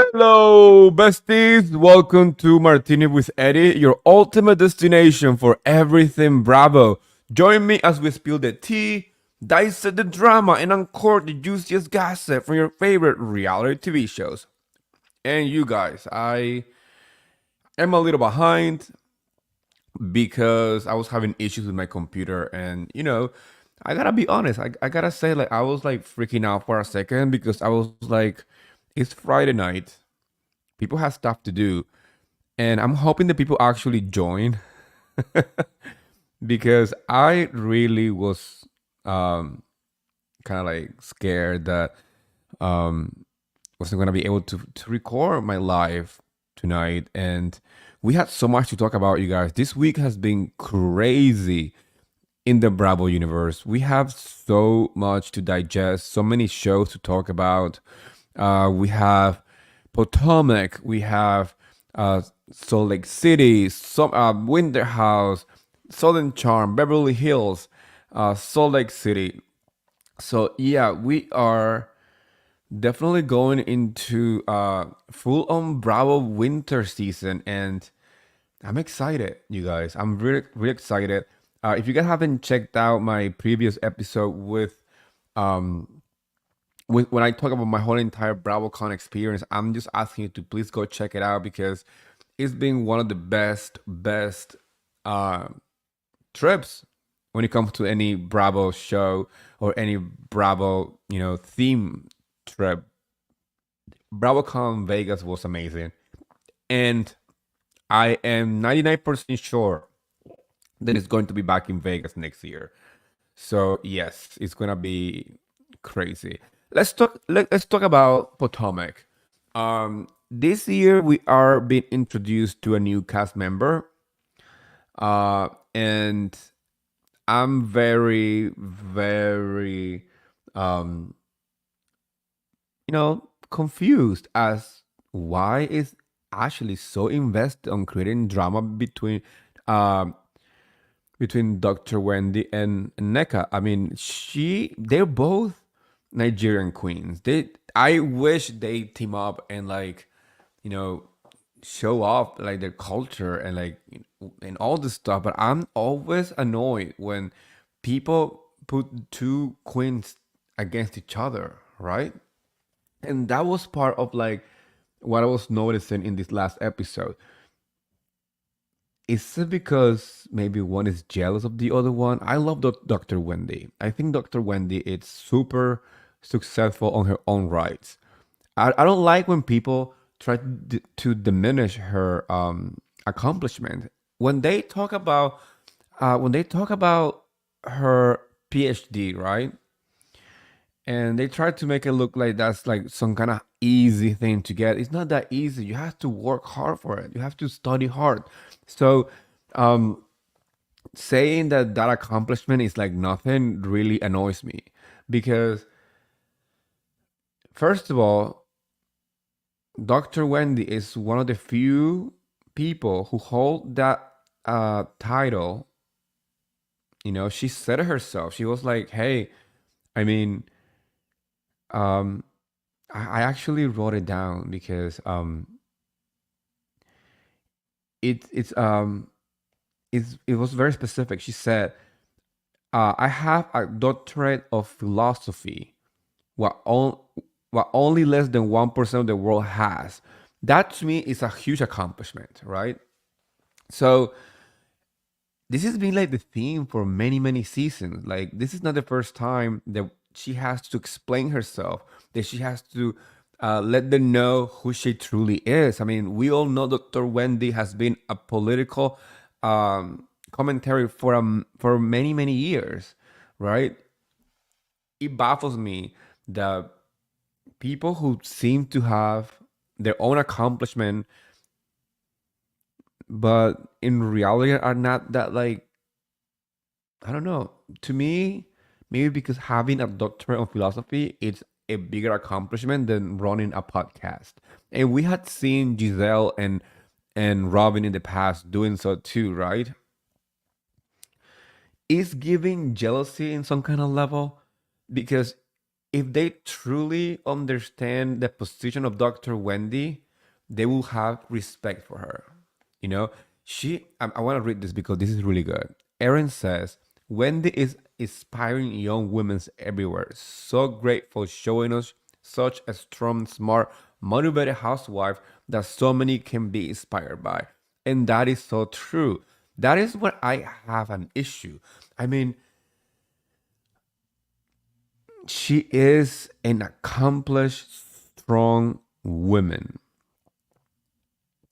Hello, besties. Welcome to Martini with Eddie, your ultimate destination for everything Bravo. Join me as we spill the tea, dissect the drama, and uncork the juiciest gossip from your favorite reality TV shows. And you guys, I am a little behind because I was having issues with my computer, and I gotta be honest. I gotta say, like, I was like freaking out for a second because I was like, it's Friday night. People have stuff to do, and I'm hoping that people actually join because I really was kind of like scared that wasn't gonna be able to record my live tonight, and we had so much to talk about, you guys. This week has been crazy in the Bravo universe. We have so much to digest, so many shows to talk about. We have Potomac, we have Salt Lake City, some Winter House, Southern Charm, Beverly Hills, Salt Lake City. So yeah, we are definitely going into full on Bravo winter season, and I'm excited, you guys. I'm really really excited. If you guys haven't checked out my previous episode um with when I talk about my whole entire BravoCon experience, I'm just asking you to please go check it out because it's been one of the best uh, trips when it comes to any Bravo show or any Bravo theme trip. BravoCon Vegas was amazing, and I am 99% sure that it's going to be back in Vegas next year. So yes, it's gonna be crazy. Let's talk about Potomac. This year we are being introduced to a new cast member, and I'm very um, confused as why is Ashley so invested on creating drama um between Dr. Wendy and Neka. I mean, they're both Nigerian queens. I wish they team up and like, you know, show off like their culture and like and all this stuff. But I'm always annoyed when people put two queens against each other, right? And that was part of like what I was noticing in this last episode. Is it because maybe one is jealous of the other one? I love Dr. Wendy. I think Dr. Wendy is super successful on her own rights. I don't like when people try to diminish her accomplishment. When they talk about her PhD, right? And they try to make it look like that's like some kind of easy thing to get. It's not that easy. You have to work hard for it. You have to study hard. So um saying that that accomplishment is like nothing really annoys me because first of all, Dr. Wendy is one of the few people who hold that title. She said it herself. She was like, hey, I mean, um I actually wrote it down because it it's it was very specific. She said, I have a doctorate of philosophy, what only less than 1% of the world has. That to me is a huge accomplishment, right? So this has been like the theme for many seasons. Like this is not the first time that she has to explain herself, that she has to let them know who she truly is. I mean, we all know Dr. Wendy has been a political commentary for many years, right? It baffles me that people who seem to have their own accomplishment, but in reality are not that like, I don't know. To me, maybe because having a doctorate of philosophy is a bigger accomplishment than running a podcast. And we had seen Giselle and Robin in the past doing so too, right? Is giving jealousy in some kind of level because if they truly understand the position of Dr. Wendy, they will have respect for her. You know, I want to read this because this is really good. Erin says, Wendy is inspiring young women everywhere. So grateful showing us such a strong, smart, motivated housewife that so many can be inspired by. And that is so true. That is what I have an issue. I mean, she is an accomplished, strong woman.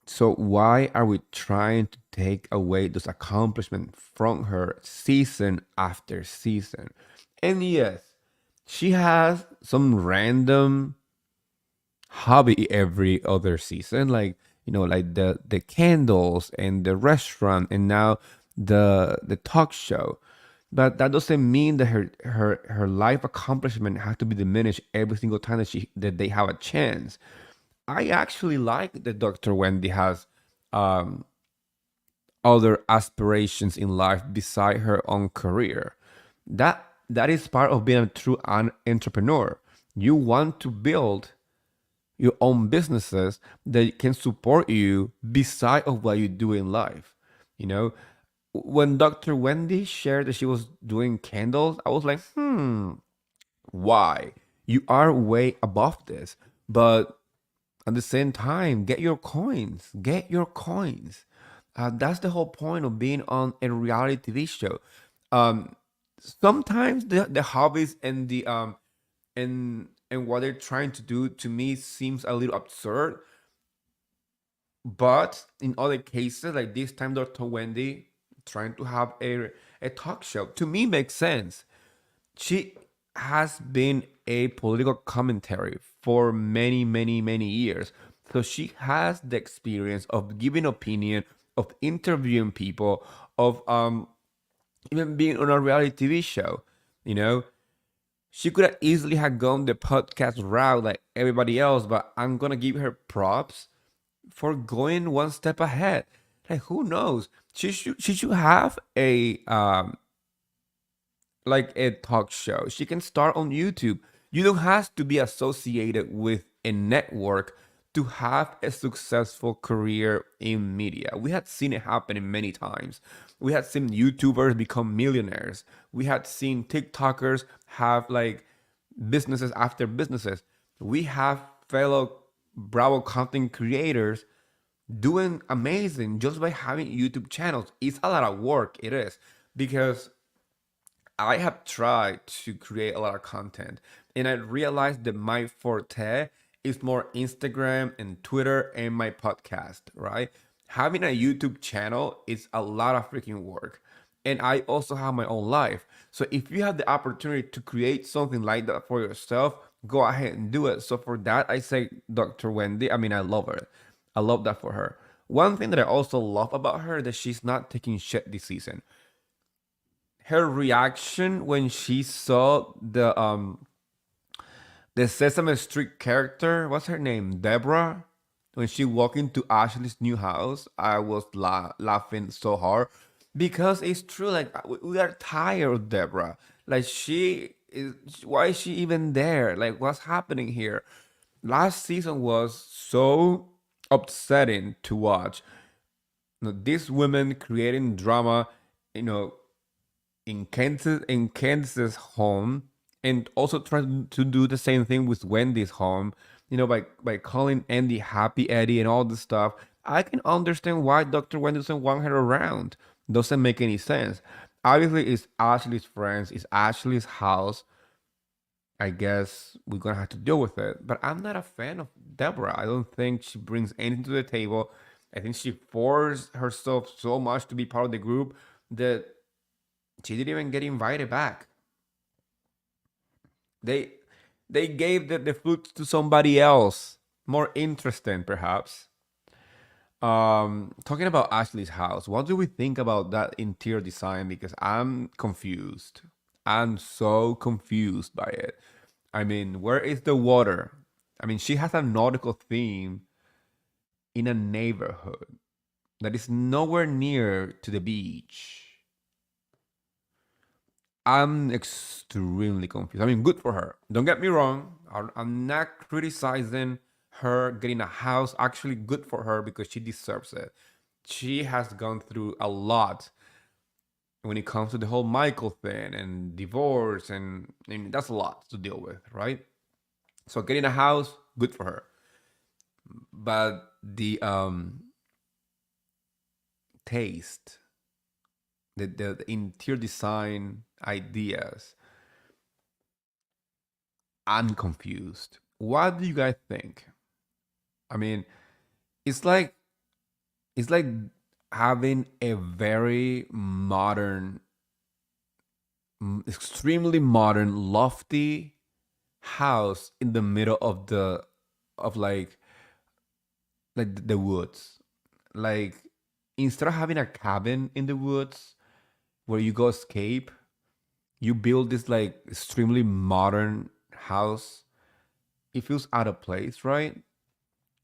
So why are we trying to take away those accomplishments from her season after season? And yes, she has some random hobby every other season, like like the candles and the restaurant, and now the talk show. But that doesn't mean that her life accomplishment has to be diminished every single time that they have a chance. I actually like that Dr. Wendy has um, other aspirations in life beside her own career. That is part of being a true entrepreneur. You want to build your own businesses that can support you beside of what you do in life. You know, when Dr. Wendy shared that she was doing candles, I was like, why? You are way above this. But at the same time, get your coins. Get your coins. That's the whole point of being on a reality TV show. Um, Sometimes the hobbies and the and what they're trying to do to me seems a little absurd. But in other cases, like this time, Dr. Wendy trying to have a talk show to me makes sense. She has been a political commentary for many, many, many years. So she has the experience of giving opinion, of interviewing people, of even being on a reality TV show. You know, she could have easily have gone the podcast route like everybody else, but I'm gonna give her props for going one step ahead. Like who knows? She should have a like a talk show. She can start on YouTube. You don't have to be associated with a network to have a successful career in media. We had seen it happening many times. We had seen YouTubers become millionaires. We had seen TikTokers have like businesses after businesses. We have fellow Bravo content creators doing amazing just by having YouTube channels. It's a lot of work, it is, because I have tried to create a lot of content and I realized that my forte is more Instagram and Twitter and my podcast, right? Having a YouTube channel is a lot of freaking work. And I also have my own life. So if you have the opportunity to create something like that for yourself, go ahead and do it. So for that, I say Dr. Wendy, I mean, I love her. I love that for her. One thing that I also love about her that she's not taking shit this season. Her reaction when she saw the Sesame Street character, what's her name? Deborah. When she walked into Ashley's new house, I was laughing so hard because it's true. Like we are tired of Deborah. Like she is. Why is she even there? Like what's happening here? Last season was so upsetting to watch. These women creating drama. You know, in Candace's home, and also trying to do the same thing with Wendy's home. By calling Andy Happy Eddie and all this stuff. I can understand why Dr. Wendy doesn't want her around. Doesn't make any sense. Obviously, it's Ashley's friends. It's Ashley's house. I guess we're gonna have to deal with it. But I'm not a fan of Deborah. I don't think she brings anything to the table. I think she forced herself so much to be part of the group that she didn't even get invited back. They they gave the flute to somebody else, more interesting perhaps. Talking about Ashley's house, what do we think about that interior design? Because I'm confused. I'm so confused by it. I mean, where is the water? I mean, she has a nautical theme in a neighborhood that is nowhere near to the beach. I'm extremely confused. I mean, good for her. Don't get me wrong. I'm not criticizing her getting a house. Actually, good for her because she deserves it. She has gone through a lot when it comes to the whole Michael thing and divorce, and that's a lot to deal with, right? So getting a house, good for her. But the taste, the interior design ideas, I'm confused. What do you guys think? I mean, it's like it's like having a very modern, extremely modern, lofty house in the middle of the of like the woods. Like instead of having a cabin in the woods where you go escape, you build this like extremely modern house. It feels out of place, right?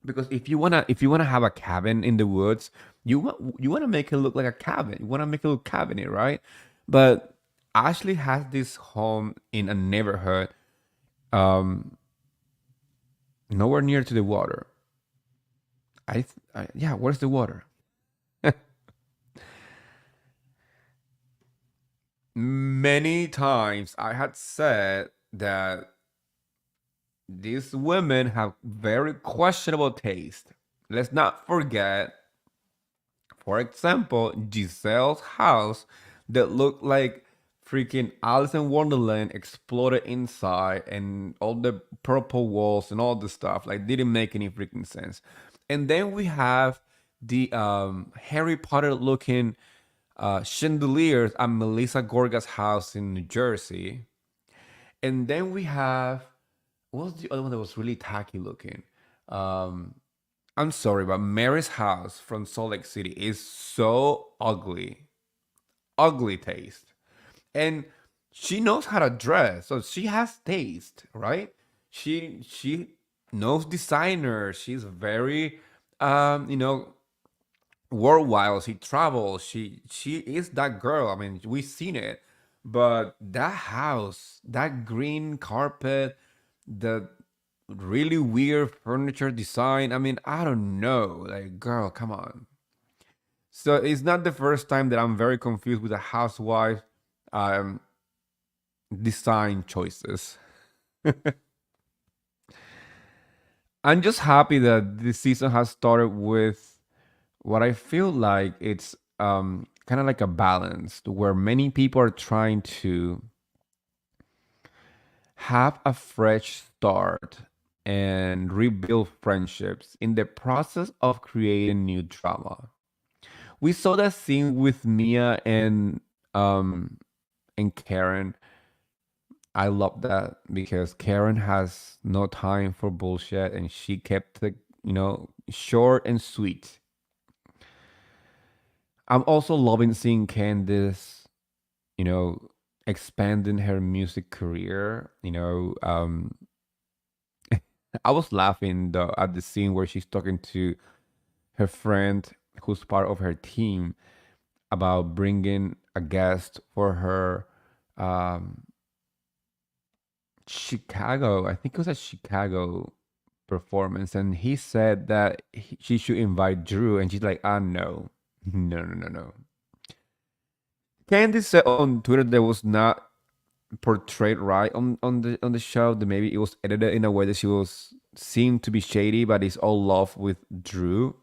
Because if you wanna have a cabin in the woods, you wanna make it look like a cabin. You wanna make it look cabiny, right? But Ashley has this home in a neighborhood, um, nowhere near to the water. Yeah, where's the water? Many times I had said that these women have very questionable taste. Let's not forget, for example, Giselle's house that looked like freaking Alice in Wonderland exploded inside, and all the purple walls and all the stuff like didn't make any freaking sense. And then we have the Harry Potter looking chandeliers at Melissa Gorga's house in New Jersey. And then we have, what was the other one that was really tacky looking? Um, I'm sorry, but Mary's house from Salt Lake City is so ugly, ugly taste. And she knows how to dress, so she has taste, right? She knows designers. She's very, you know, worldwide. She travels. She is that girl. I mean, we've seen it. But that house, that green carpet, the really weird furniture design. I mean, I don't know. Like, girl, come on. So it's not the first time that I'm very confused with a housewife um, design choices. I'm just happy that this season has started with what I feel like it's kind of like a balance where many people are trying to have a fresh start and rebuild friendships in the process of creating new drama. We saw that scene with Mia um and Karen. I love that because Karen has no time for bullshit and she kept it, short and sweet. I'm also loving seeing Candice, you know, expanding her music career. I was laughing though at the scene where she's talking to her friend who's part of her team about bringing a guest for her um, Chicago. I think it was a Chicago performance, and he said that she should invite Drew, and she's like, "Ah, no, no, no, no, no." Candice said on Twitter that was not portrayed right on the show. That maybe it was edited in a way that she was seemed to be shady, but it's all love with Drew,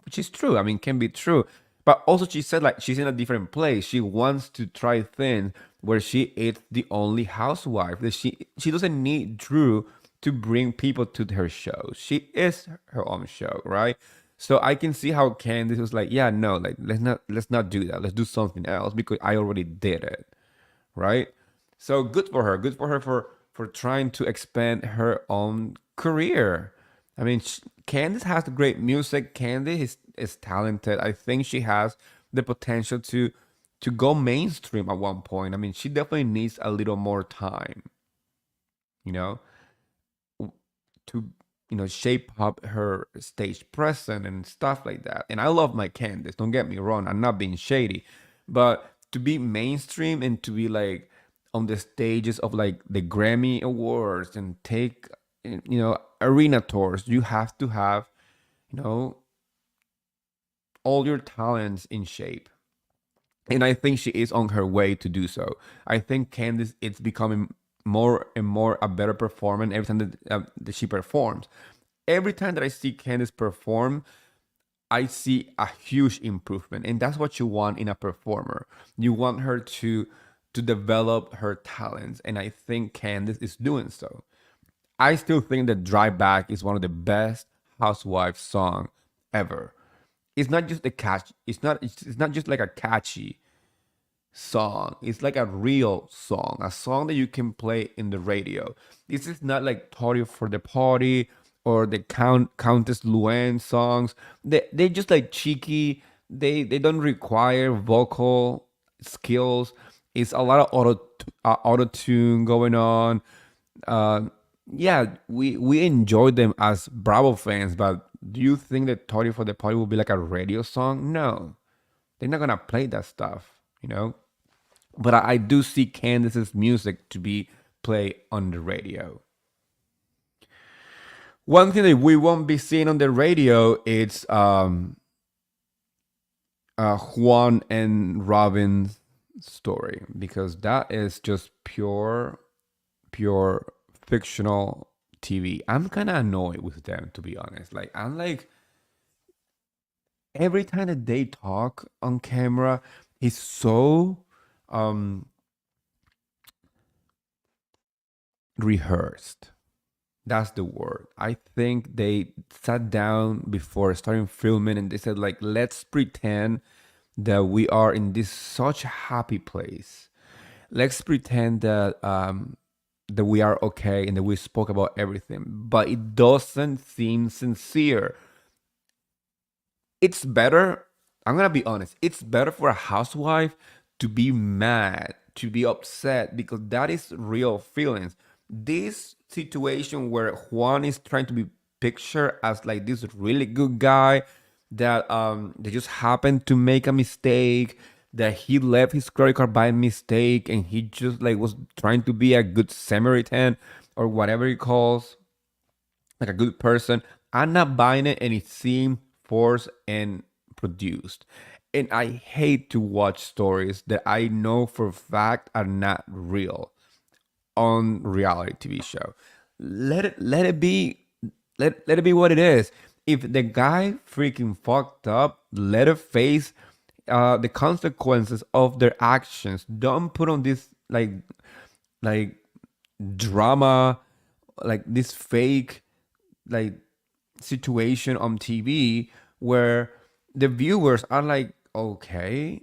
which is true. I mean, can be true. But also, she said like she's in a different place. She wants to try things where she is the only housewife. That she doesn't need Drew to bring people to her show. She is her own show, right? So I can see how Candice was like, yeah, no, like let's not do that. Let's do something else because I already did it, right? So good for her. Good for her for trying to expand her own career. I mean, Candice has great music. Candice is talented. I think she has the potential to go mainstream at one point. I mean, she definitely needs a little more time, you know, to shape up her stage presence and stuff like that. And I love my Candice. Don't get me wrong. I'm not being shady, but to be mainstream and to be like on the stages of like the Grammy Awards and take arena tours. You have to have you know all your talents in shape. And I think she is on her way to do so. I think Candice it's becoming more and more a better performer every time that she performs. Every time that I see Candice perform, I see a huge improvement, and that's what you want in a performer. You want her to develop her talents, and I think Candice is doing so. I still think that "Drive Back" is one of the best housewife song ever. It's not just a catch. It's not just like a catchy song. It's like a real song, a song that you can play in the radio. This is not like Tory for the Party or the Countess Luann songs. They just like cheeky. They don't require vocal skills. It's a lot of auto tune going on. Uh, yeah, we enjoy them as Bravo fans, but do you think that Tory for the Party will be like a radio song? No, they're not gonna play that stuff. But I do see Candace's music to be played on the radio. One thing that we won't be seeing on the radio is Juan and Robin's story, because that is just pure fictional TV. I'm kind of annoyed with them, to be honest. Like I'm like every time that they talk on camera, it's so um rehearsed. That's the word. I think they sat down before starting filming and they said like, let's pretend that we are in this such happy place. Let's pretend that we are okay and that we spoke about everything, but it doesn't seem sincere. It's better, I'm gonna be honest, it's better for a housewife to be mad, to be upset, because that is real feelings. This situation where Juan is trying to be pictured as like this really good guy that they just happened to make a mistake, that he left his credit card by mistake and he just like was trying to be a good Samaritan or whatever he calls, like a good person. I'm not buying it, and it seemed forced and produced. And I hate to watch stories that I know for a fact are not real on reality TV show. Let it be, let it be what it is. If the guy freaking fucked up, let it face the consequences of their actions. Don't put on this like drama, like this fake like situation on TV where the viewers are like, okay,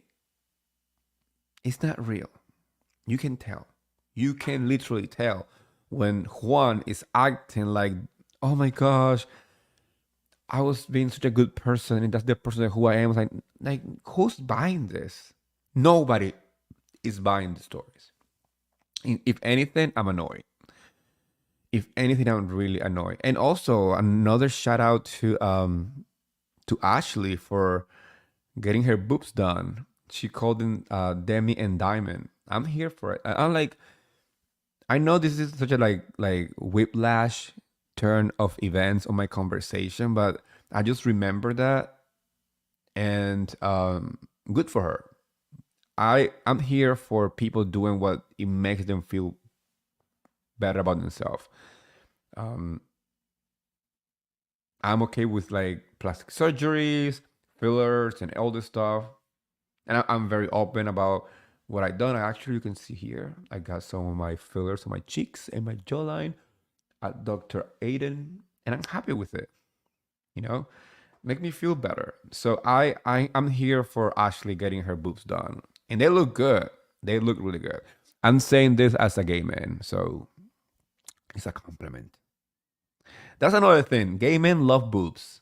it's not real. You can tell. You can literally tell when Juan is acting like, oh my gosh, I was being such a good person and that's the person who I am. It's like who's buying this? Nobody is buying the stories. If anything, I'm annoyed. If anything, I'm really annoyed. And also another shout out to Ashley for getting her boobs done. She called them Demi and Diamond. I'm here for it. I'm like, I know this is such a like whiplash turn of events on my conversation, but I just remember that, and good for her. I'm here for people doing what it makes them feel better about themselves. Um, I'm okay with like plastic surgeries, fillers, and all this stuff. And I'm very open about what I done. I actually, you can see here, I got some of my fillers on my cheeks and my jawline at Dr. Aiden, and I'm happy with it. You know, make me feel better. So I'm here for Ashley getting her boobs done, and they look good. They look really good. I'm saying this as a gay man, so it's a compliment. That's another thing. Gay men love boobs.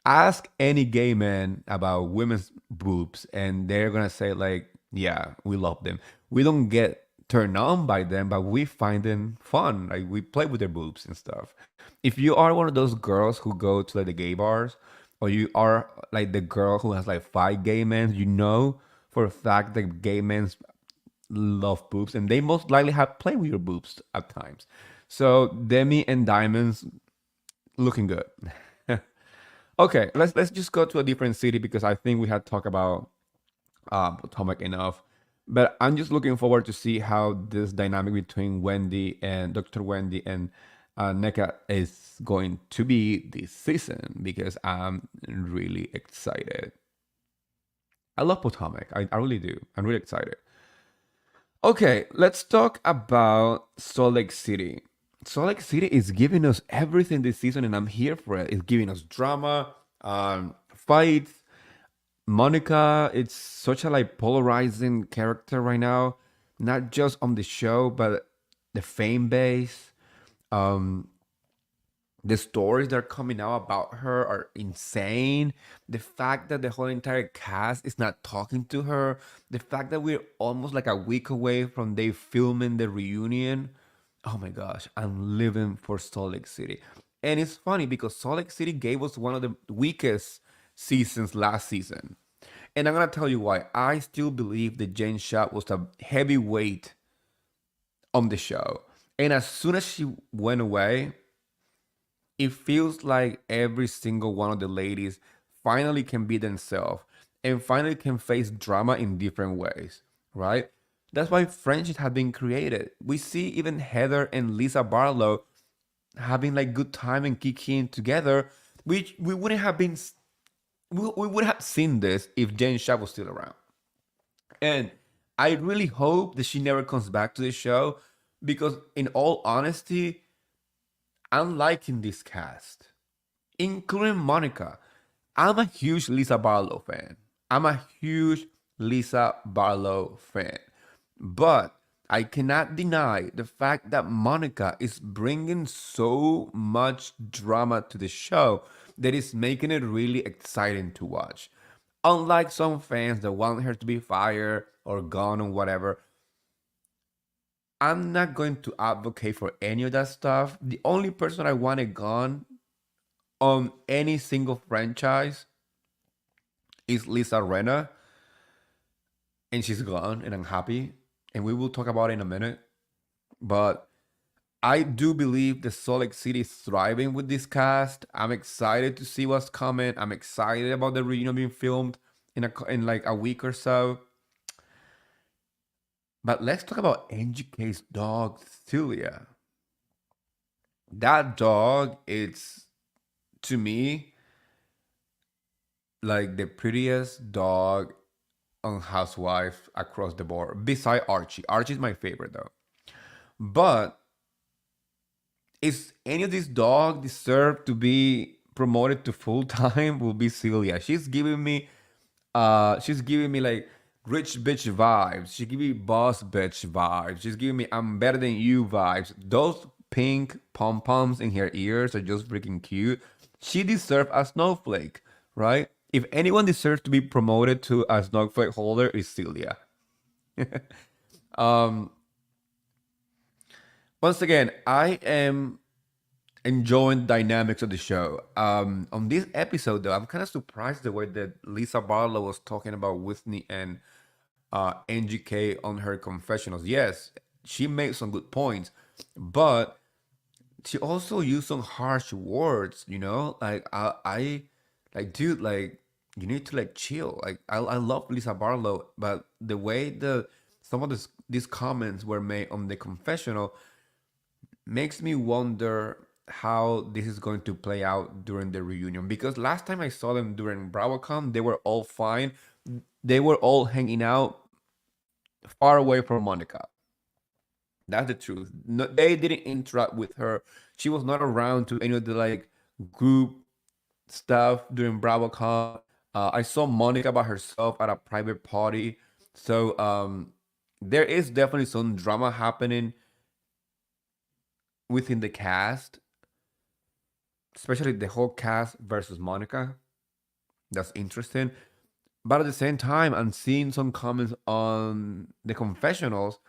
Ask any gay man about women's boobs, and they're gonna say like, "Yeah, we love them. We don't get turned on by them, but we find them fun. Like we play with their boobs and stuff." If you are one of those girls who go to like the gay bars, or you are like the girl who has like five gay men, you know for a fact that gay men love boobs, and they most likely have played with your boobs at times. So Demi and Diamonds looking good. Okay, let's just go to a different city because I think we had talked about Potomac enough. But I'm just looking forward to see how this dynamic between Wendy and Dr. Wendy and NECA is going to be this season because I'm really excited. I love Potomac. I really do. I'm really excited. Okay, let's talk about Salt Lake City. Salt Lake City is giving us everything this season, and I'm here for it. It's giving us drama, fights. Monica, it's such a like polarizing character right now, not just on the show, but the fan base. Um, the stories that are coming out about her are insane. The fact that the whole entire cast is not talking to her, the fact that we're almost like a week away from they filming the reunion. Oh my gosh, I'm living for Salt Lake City. And it's funny because Salt Lake City gave us one of the weakest seasons last season. And I'm gonna tell you why. I still believe that Jane Shot was a heavyweight on the show. And as soon as she went away, it feels like every single one of the ladies finally can be themselves and finally can face drama in different ways, right? That's why friendships have been created. We see even Heather and Lisa Barlow having like good time and kicking together, which we wouldn't have been we would have seen this if Jen Shah was still around. And I really hope that she never comes back to the show because, in all honesty, I'm liking this cast, including Monica. I'm a huge Lisa Barlow fan. I'm a huge Lisa Barlow fan. But I cannot deny the fact that Monica is bringing so much drama to the show that is making it really exciting to watch. Unlike some fans that want her to be fired or gone or whatever, I'm not going to advocate for any of that stuff. The only person I want it gone on any single franchise is Lisa Rena, and she's gone, and I'm happy. And we will talk about it in a minute. But I do believe the Salt Lake City is thriving with this cast. I'm excited to see what's coming. I'm excited about the reunion being filmed in like a week or so. But let's talk about NGK's dog, Celia. That dog, it's to me like the prettiest dog on Housewife across the board, beside Archie. Archie's my favorite though. But is any of these dogs deserve to be promoted to full time? Will be Celia. She's giving me like rich bitch vibes. She give me boss bitch vibes. She's giving me I'm better than you vibes. Those pink pom poms in her ears are just freaking cute. She deserves a snowflake, right? If anyone deserves to be promoted to a snowflake holder, is Celia. um, Once again, I am enjoying the dynamics of the show. On this episode, though, I'm kind of surprised the way that Lisa Barlow was talking about Whitney and NGK on her confessionals. Yes, she made some good points, but she also used some harsh words. Like like, dude, like you need to like chill. Like I love Lisa Barlow, but the way some of these comments were made on the confessional makes me wonder how this is going to play out during the reunion. Because last time I saw them during BravoCon, they were all fine. They were all hanging out far away from Monica. That's the truth. No, they didn't interact with her. She was not around to any of the like group stuff during BravoCon. I saw Monica by herself at a private party. So there is definitely some drama happening within the cast, especially the whole cast versus Monica. That's interesting. But at the same time, I'm seeing some comments on the confessionals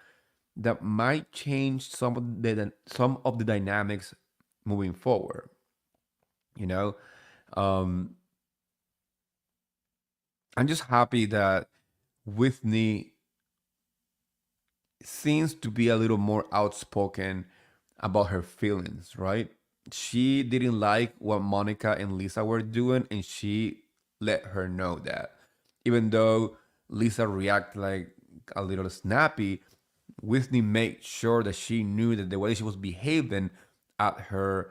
that might change some of the dynamics moving forward. You know, um, I'm just happy that Whitney seems to be a little more outspoken about her feelings, right? She didn't like what Monica and Lisa were doing, and she let her know that. Even though Lisa reacted like a little snappy, Whitney made sure that she knew that the way she was behaving at her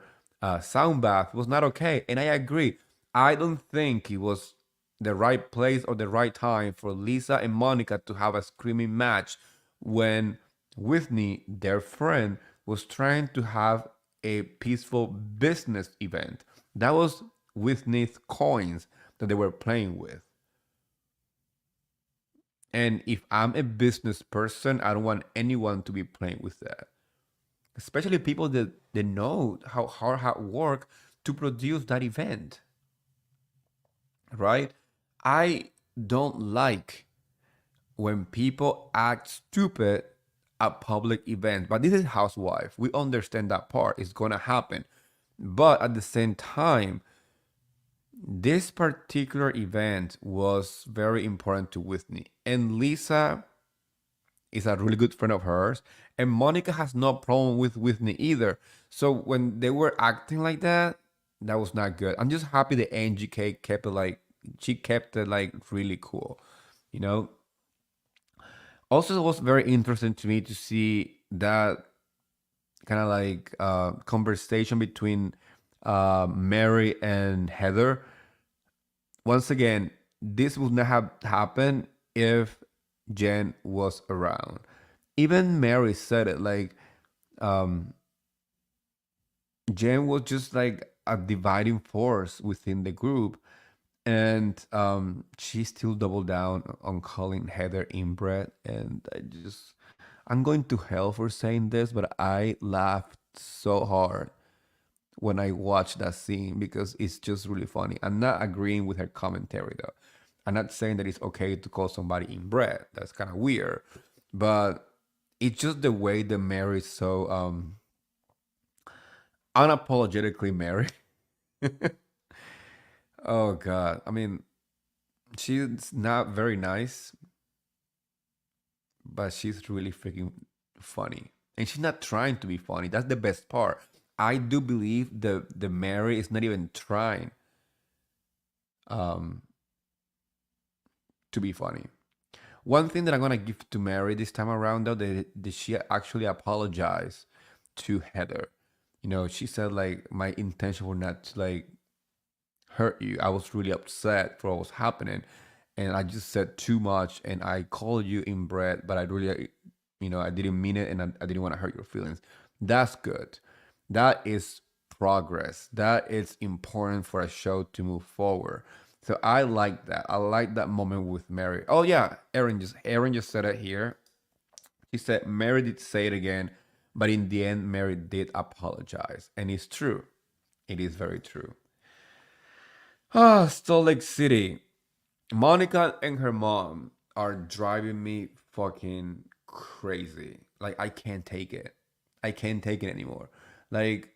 sound bath was not okay. And I agree. I don't think it was the right place or the right time for Lisa and Monica to have a screaming match when Whitney, their friend, was trying to have a peaceful business event. That was Whitney's coins that they were playing with. And if I'm a business person, I don't want anyone to be playing with that. Especially people that know how hard work to produce that event, right? I don't like when people act stupid at public events. But this is housewife. We understand that part. It's gonna happen. But at the same time, this particular event was very important to Whitney. And Lisa is a really good friend of hers. And Monica has no problem with Whitney either. So when they were acting like that, that was not good. I'm just happy that Angie K kept it like she kept it like really cool. You know, also, it was very interesting to me to see that kind of like conversation between Mary and Heather. Once again, this would not have happened if Jen was around. Even Mary said it like um, Jen was just like a dividing force within the group. And she still doubled down on calling Heather inbred. And I'm going to hell for saying this, but I laughed so hard when I watched that scene because it's just really funny. I'm not agreeing with her commentary though. I'm not saying that it's okay to call somebody inbred. That's kind of weird, but it's just the way that Mary is so unapologetically Mary. Oh God, I mean, she's not very nice, but she's really freaking funny. And she's not trying to be funny. That's the best part. I do believe the Mary is not even trying um, to be funny. One thing that I'm gonna give to Mary this time around, though, that she actually apologized to Heather. You know, she said like my intention was not to like hurt you. I was really upset for what was happening, and I just said too much, and I called you inbred, but I really, I didn't mean it, and I didn't want to hurt your feelings. That's good. That is progress. That is important for a show to move forward. So I like that. I like that moment with Mary. Oh yeah, Aaron just said it here. He said Mary did say it again, but in the end, Mary did apologize, and it's true. It is very true. Ah, Salt Lake City. Monica and her mom are driving me fucking crazy. Like I can't take it. I can't take it anymore. Like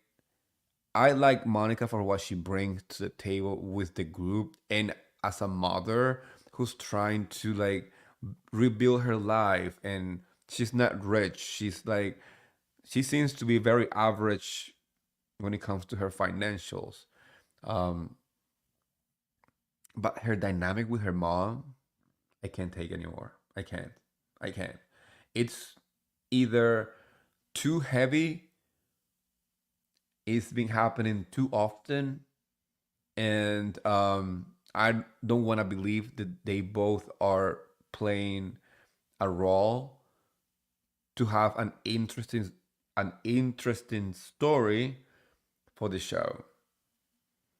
I like Monica for what she brings to the table with the group and as a mother who's trying to like rebuild her life and she's not rich. She's like she seems to be very average when it comes to her financials. Um, but her dynamic with her mom, I can't take anymore. I can't. I can't. It's either too heavy, it's been happening too often, and I don't want to believe that they both are playing a role to have an interesting story for the show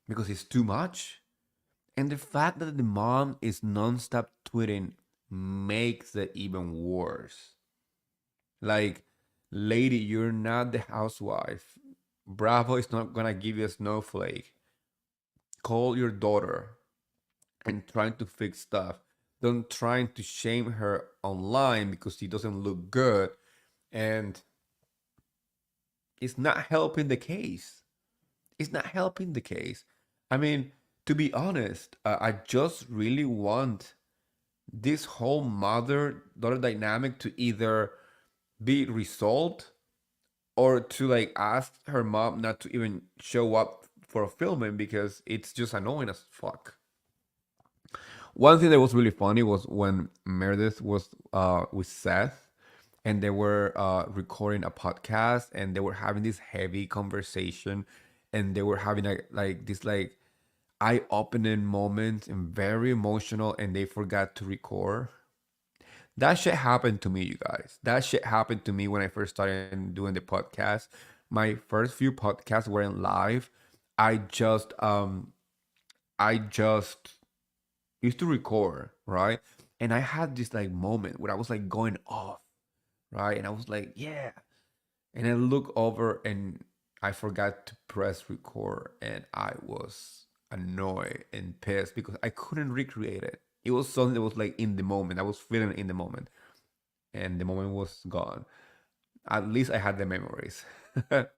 because it's too much. And the fact that the mom is nonstop tweeting makes it even worse. Like, lady, you're not the housewife. Bravo is not gonna give you a snowflake. Call your daughter and trying to fix stuff. Don't trying to shame her online because she doesn't look good. And it's not helping the case. It's not helping the case. I mean, to be honest, I just really want this whole mother daughter dynamic to either be resolved, or to like ask her mom not to even show up for filming because it's just annoying as fuck. One thing that was really funny was when Meredith was with Seth, and they were recording a podcast, and they were having this heavy conversation, and they were having like this like eye-opening moment and very emotional, and they forgot to record. That shit happened to me, you guys. That shit happened to me when I first started doing the podcast. My first few podcasts weren't live. I just um I just used to record, right? And I had this like moment where I was like going off, right? And I was like, yeah. And I look over and I forgot to press record, and I was annoyed and pissed because I couldn't recreate it. It was something that was like in the moment. I was feeling it in the moment, and the moment was gone. At least I had the memories. Had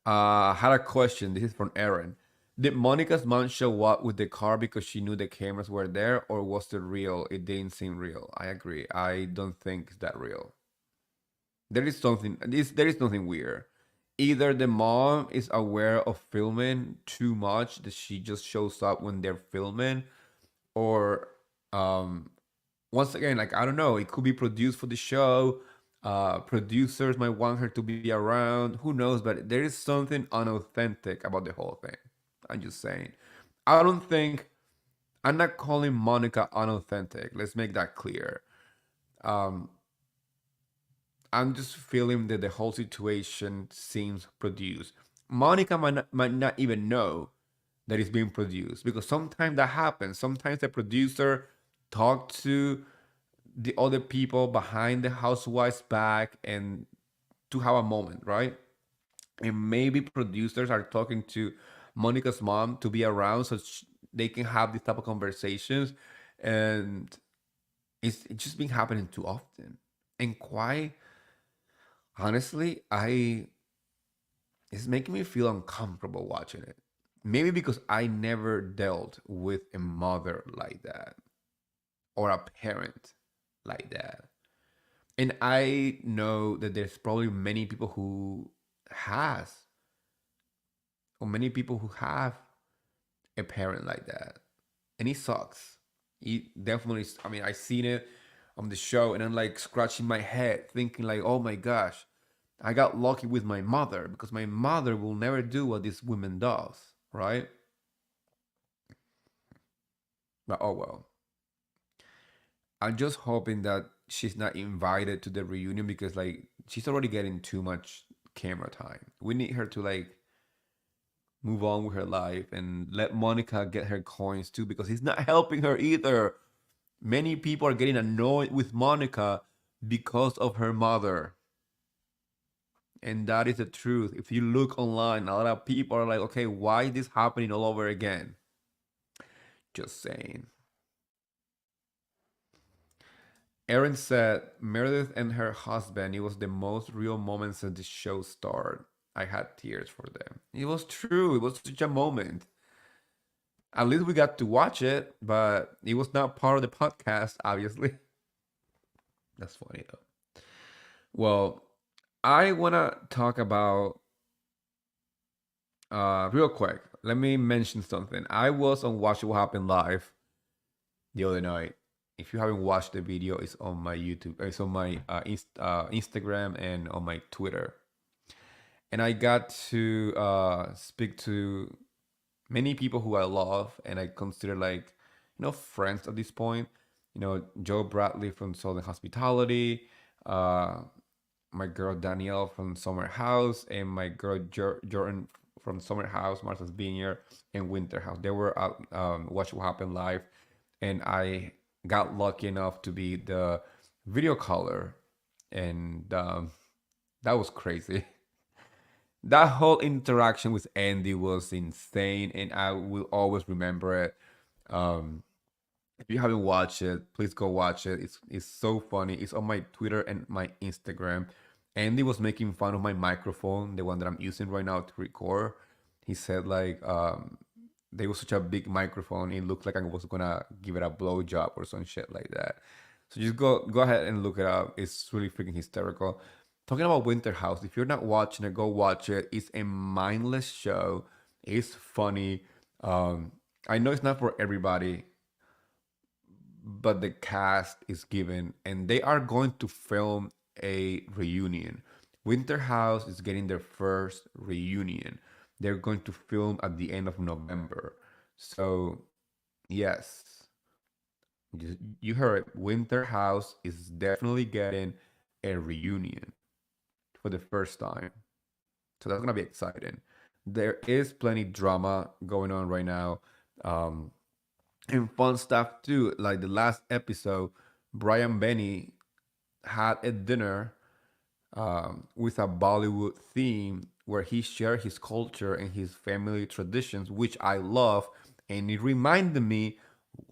a question. This is from Aaron. Did Monica's mom show up with the car because she knew the cameras were there, or was it real? It didn't seem real. I agree. I don't think it's that real. There is nothing weird. Either the mom is aware of filming too much that she just shows up when they're filming, or um once again, like I don't know, it could be produced for the show. Producers might want her to be around. Who knows? But there is something unauthentic about the whole thing. I'm just saying. I don't think I'm not calling Monica unauthentic. Let's make that clear. Um, I'm just feeling that the whole situation seems produced. Monica might not even know that it's being produced because sometimes that happens. Sometimes the producer talked to the other people behind the housewife's back and to have a moment, right? And maybe producers are talking to Monica's mom to be around so they can have these type of conversations, and it's just been happening too often. And quite honestly, I it's making me feel uncomfortable watching it. Maybe because I never dealt with a mother like that or a parent like that. And I know that there's probably many people who has or many people who have a parent like that. And it sucks. It definitely, I mean, I seen it on the show and I'm like scratching my head thinking like, oh my gosh, I got lucky with my mother because my mother will never do what this woman does, right? But oh well. I'm just hoping that she's not invited to the reunion because like she's already getting too much camera time. We need her to like move on with her life and let Monica get her coins too because he's not helping her either. Many people are getting annoyed with Monica because of her mother. And that is the truth. If you look online, a lot of people are like, okay, why is this happening all over again? Just saying. Erin said Meredith and her husband, it was the most real moment since the show started. I had tears for them. It was true. It was such a moment. At least we got to watch it, but it was not part of the podcast, obviously. That's funny though. Well, I want to talk about real quick. Let me mention something. I was on Watch What Happened Live the other night. If you haven't watched the video, it's on my YouTube, it's on my Instagram and on my Twitter. And I got to speak to many people who I love and I consider like, friends at this point. Joe Bradley from Southern Hospitality, uh, my girl Danielle from Summer House, and my girl Jordan from Summer House, Martha's Vineyard, and Winter House. They were at Watch What Happened Live, and I got lucky enough to be the video caller, and that was crazy. That whole interaction with Andy was insane, and I will always remember it. Um, if you haven't watched it, please go watch it. It's so funny. It's on my Twitter and my Instagram. Andy was making fun of my microphone, the one that I'm using right now to record. He said like there was such a big microphone, it looked like I was gonna give it a blow job or some shit like that. So just go ahead and look it up. It's really freaking hysterical. Talking about Winter House, if you're not watching it, go watch it. It's a mindless show. It's funny. Um, I know it's not for everybody, but the cast is given, and they are going to film a reunion. Winter House is getting their first reunion. They're going to film at the end of November. So, yes, you heard it. Winter House is definitely getting a reunion for the first time. So that's gonna be exciting. There is plenty drama going on right now. Um, and fun stuff too. Like the last episode, Brian Benny had a dinner with a Bollywood theme where he shared his culture and his family traditions, which I love. And it reminded me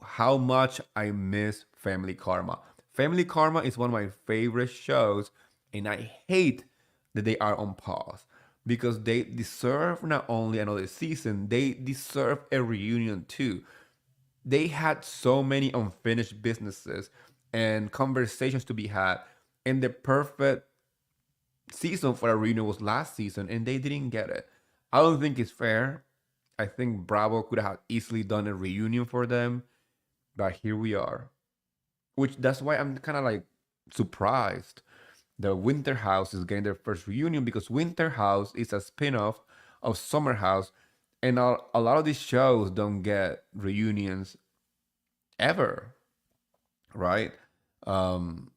how much I miss Family Karma. Family Karma is one of my favorite shows, and I hate that they are on pause because they deserve not only another season, they deserve a reunion too. They had so many unfinished businesses and conversations to be had, and the perfect season for a reunion was last season, and they didn't get it. I don't think it's fair. I think Bravo could have easily done a reunion for them, but here we are. Which that's why I'm kind of like surprised the Winter House is getting their first reunion because Winter House is a spin-off of Summer House, and a lot of these shows don't get reunions ever, right? Um,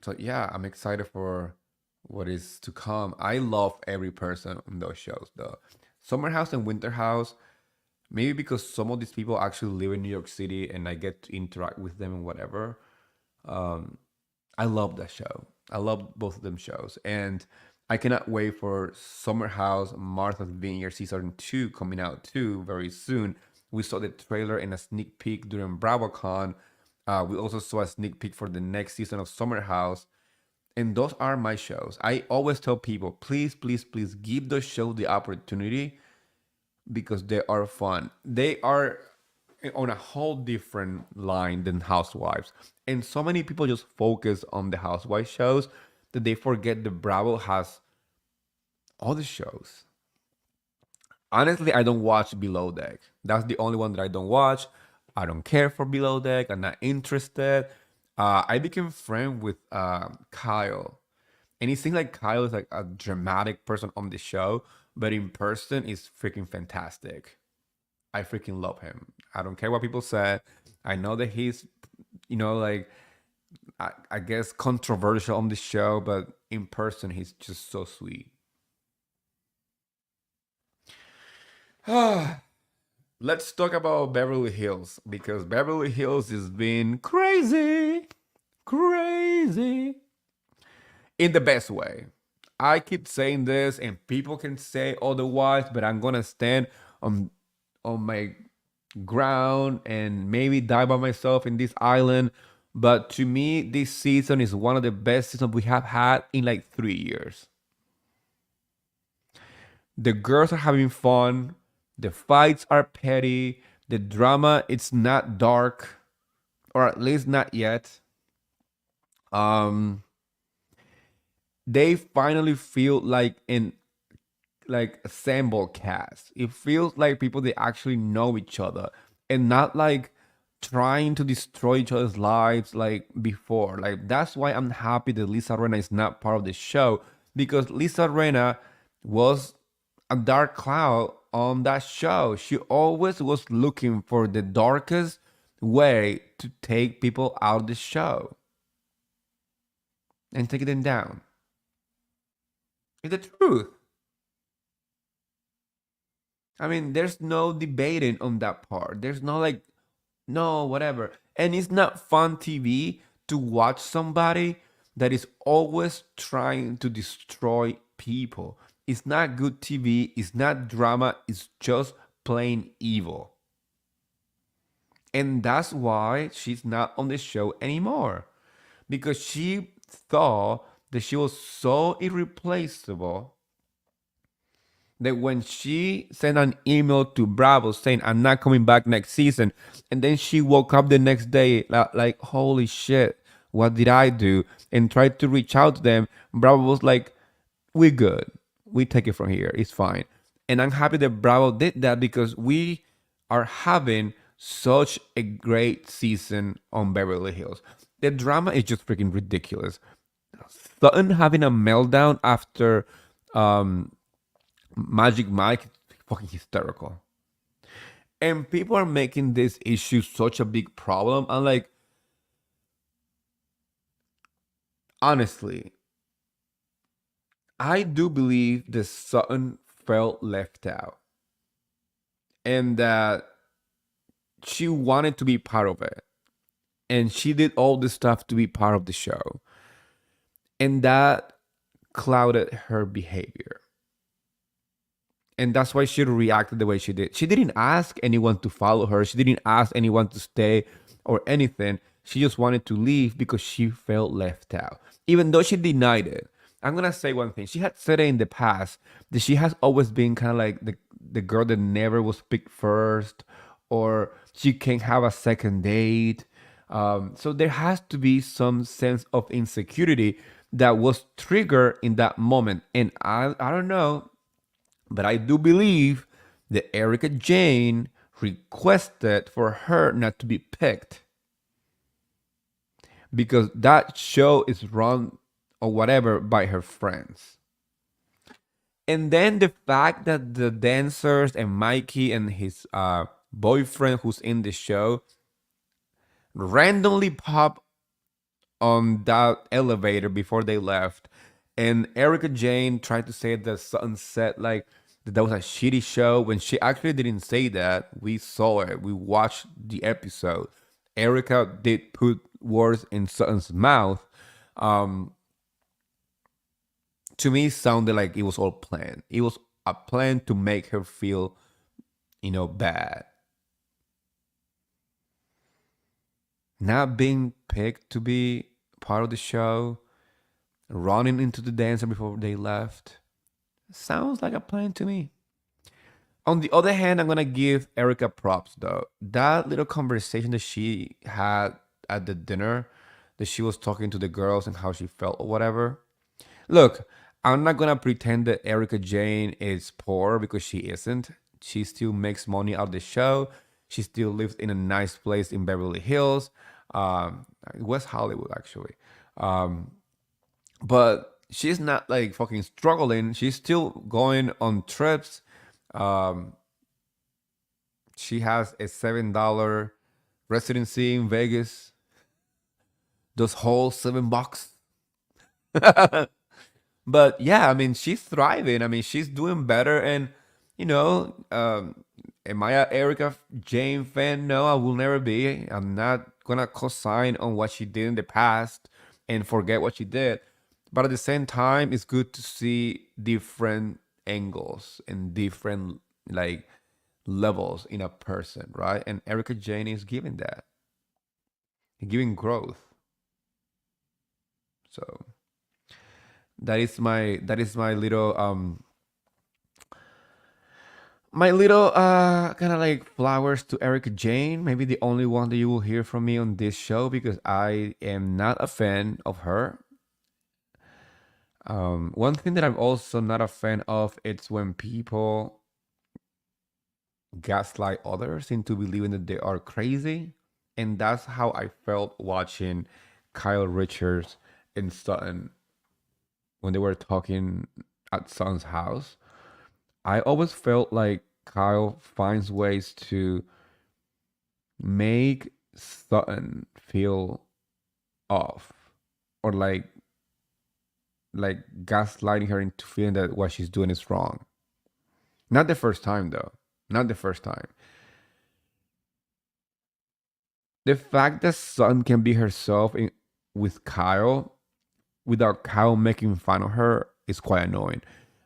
so yeah, I'm excited for what is to come. I love every person on those shows, though. Summer House and Winter House, maybe because some of these people actually live in New York City and I get to interact with them and whatever. Um, I love that show. I love both of them shows, and I cannot wait for Summer House Martha's Vineyard season 2 coming out too very soon. We saw the trailer and a sneak peek during BravoCon. We also saw a sneak peek for the next season of Summer House, and those are my shows. I always tell people, please, please, please give those shows the opportunity because they are fun. They are on a whole different line than Housewives. And so many people just focus on the Housewives shows that they forget the Bravo has all the shows. Honestly, I don't watch Below Deck. That's the only one that I don't watch. I don't care for Below Deck. I'm not interested. I became friend with Kyle, and it seems like Kyle is like a dramatic person on the show, but in person is freaking fantastic. I freaking love him. I don't care what people say. I know that he's, like I guess controversial on the show, but in person he's just so sweet. Let's talk about Beverly Hills because Beverly Hills has been crazy, crazy in the best way. I keep saying this, and people can say otherwise, but I'm gonna stand on my ground and maybe die by myself in this island. But to me, this season is one of the best seasons we have had in like 3 years. The girls are having fun. The fights are petty. The drama, it's not dark, or at least not yet. Um, they finally feel like an like assemble cast. It feels like people they actually know each other and not like trying to destroy each other's lives like before. Like that's why I'm happy that Lisa Rena is not part of the show because Lisa Rena was a dark cloud on that show. She always was looking for the darkest way to take people out of the show and take them down. It's the truth. I mean, there's no debating on that part. There's no like, no, whatever. And it's not fun TV to watch somebody that is always trying to destroy people. It's not good TV. It's not drama. It's just plain evil. And that's why she's not on the show anymore. Because she thought that she was so irreplaceable that when she sent an email to Bravo saying, I'm not coming back next season, and then she woke up the next day like holy shit, what did I do? And tried to reach out to them. Bravo was like, we're good. We take it from here. It's fine. And I'm happy that Bravo did that because we are having such a great season on Beverly Hills. The drama is just freaking ridiculous. Sutton having a meltdown after um, Magic Mike, fucking hysterical. And people are making this issue such a big problem. I'm like, honestly, I do believe that Sutton felt left out and that she wanted to be part of it. And she did all this stuff to be part of the show. And that clouded her behavior. And that's why she reacted the way she did. She didn't ask anyone to follow her. She didn't ask anyone to stay or anything. She just wanted to leave because she felt left out, even though she denied it. I'm gonna say one thing. She had said it in the past that she has always been kind of like the girl that never was picked first, or she can't have a second date. So there has to be some sense of insecurity that was triggered in that moment. And I don't know, but I do believe that Erica Jane requested for her not to be picked because that show is run or whatever by her friends. And then the fact that the dancers and Mikey and his boyfriend who's in the show randomly pop on that elevator before they left. And Erica Jane tried to say that Sutton said like that was a shitty show when she actually didn't say that. We saw it. We watched the episode. Erica did put words in Sutton's mouth. Um, to me, it sounded like it was all planned. It was a plan to make her feel, bad. Not being picked to be part of the show, running into the dancer before they left. Sounds like a plan to me. On the other hand, I'm gonna give Erica props though. That little conversation that she had at the dinner, that she was talking to the girls and how she felt or whatever. Look, I'm not gonna pretend that Erica Jane is poor because she isn't. She still makes money out of the show. She still lives in a nice place in Beverly Hills, West Hollywood actually. Um, but she's not like fucking struggling. She's still going on trips. Um, she has a $7 residency in Vegas. Those whole $7. But yeah, I mean, she's thriving. I mean, she's doing better. And, am I a Erica Jane fan? No, I will never be. I'm not going to co-sign on what she did in the past and forget what she did. But at the same time, it's good to see different angles and different, like, levels in a person, right? And Erica Jane is giving that, giving growth. So that is my little kind of like flowers to Erica Jane. Maybe the only one that you will hear from me on this show because I am not a fan of her. One thing that I'm also not a fan of it's when people gaslight others into believing that they are crazy, and that's how I felt watching Kyle Richards and Sutton when they were talking at Sutton's house. I always felt like Kyle finds ways to make Sutton feel off or like gaslighting her into feeling that what she's doing is wrong. Not the first time though. Not the first time. The fact that Sutton can be herself with Kyle without Kyle making fun of her is quite annoying.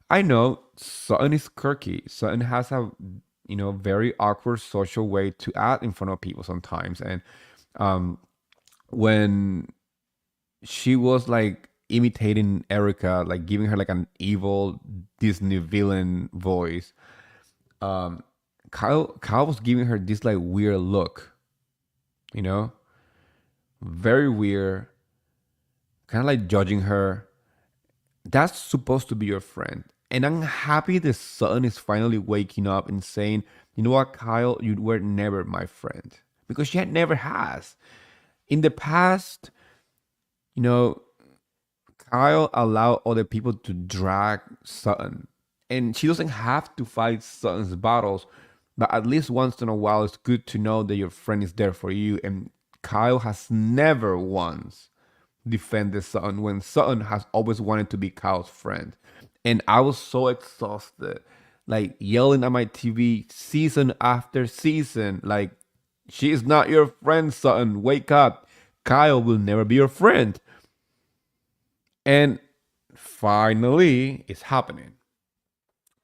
I know Sutton is quirky. Sutton has a very awkward social way to act in front of people sometimes. And um when she was like imitating Erica, like giving her like an evil Disney villain voice. Um, Kyle was giving her this like weird look, you know, very weird, kind of like judging her. That's supposed to be your friend. And I'm happy the son is finally waking up and saying, you know what, Kyle, you were never my friend. Because she had never has. In the past, you know, Kyle allowed other people to drag Sutton. And she doesn't have to fight Sutton's battles, but at least once in a while, it's good to know that your friend is there for you. And Kyle has never once defended Sutton when Sutton has always wanted to be Kyle's friend. And I was so exhausted, like yelling at my TV season after season, like, she is not your friend, Sutton. Wake up. Kyle will never be your friend. And finally, it's happening.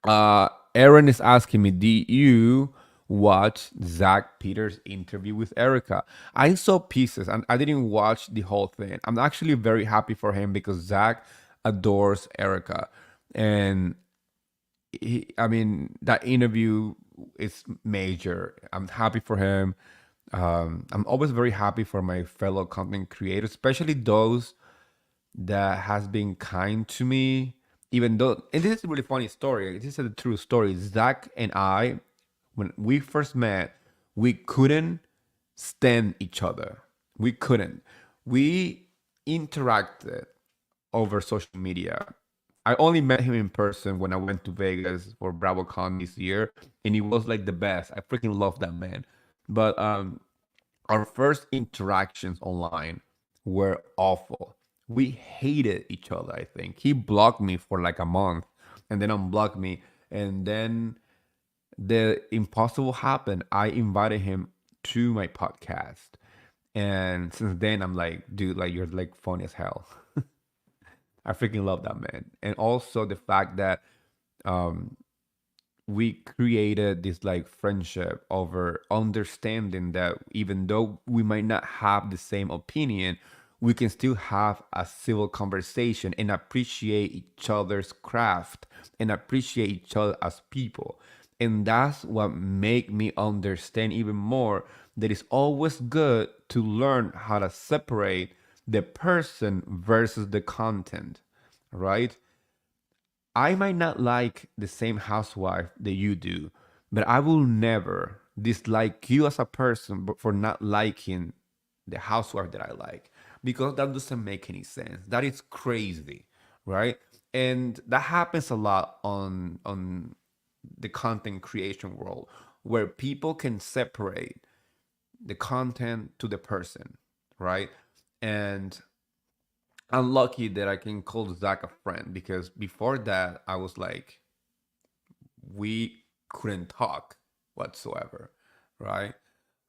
Aaron is asking me, did you watch Zach Peters' interview with Erica? I saw pieces and I didn't watch the whole thing. I'm actually very happy for him because Zach adores Erica. And I mean, that interview is major. I'm happy for him. I'm always very happy for my fellow content creators, especially those that has been kind to me. Even though, and this is a really funny story. This is a true story. Zach and I, when we first met, we couldn't stand each other. We couldn't. We interacted over social media. I only met him in person when I went to Vegas for BravoCon this year, and he was like the best. I freaking love that man. But our first interactions online were awful. We hated each other, I think. He blocked me for like a month and then unblocked me. And then the impossible happened. I invited him to my podcast. And since then, I'm like, dude, like, you're like funny as hell. I freaking love that man. And also the fact that um, we created this like friendship over understanding that even though we might not have the same opinion, we can still have a civil conversation and appreciate each other's craft and appreciate each other as people. And that's what make me understand even more that it's always good to learn how to separate the person versus the content, right? I might not like the same housewife that you do, but I will never dislike you as a person for not liking the housewife that I like because that doesn't make any sense. That is crazy, right? And that happens a lot on the content creation world where people can separate the content to the person, right? And I'm lucky that I can call Zach a friend because before that, I was like, we couldn't talk whatsoever, right?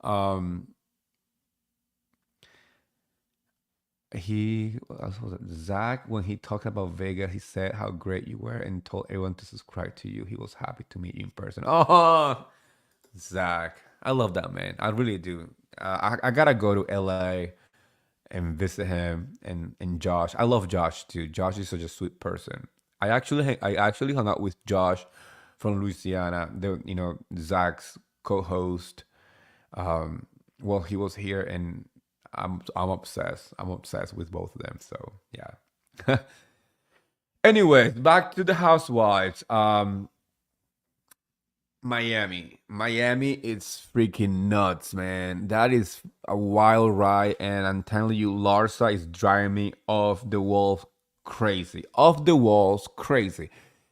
Um, what else was it? Zach, when he talked about Vegas, he said how great you were and told everyone to subscribe to you. He was happy to meet you in person. Oh, Zach, I love that man. I really do. I gotta go to LA and visit him and Josh. I love Josh too. Josh is such a sweet person. I actually hung out with Josh from Louisiana. The Zach's co-host. Well, he was here, and I'm obsessed. I'm obsessed with both of them. So yeah. Anyways, back to the housewives. Miami is freaking nuts, man. That is a wild ride, and I'm telling you, Larsa is driving me off the walls crazy. Off the walls crazy.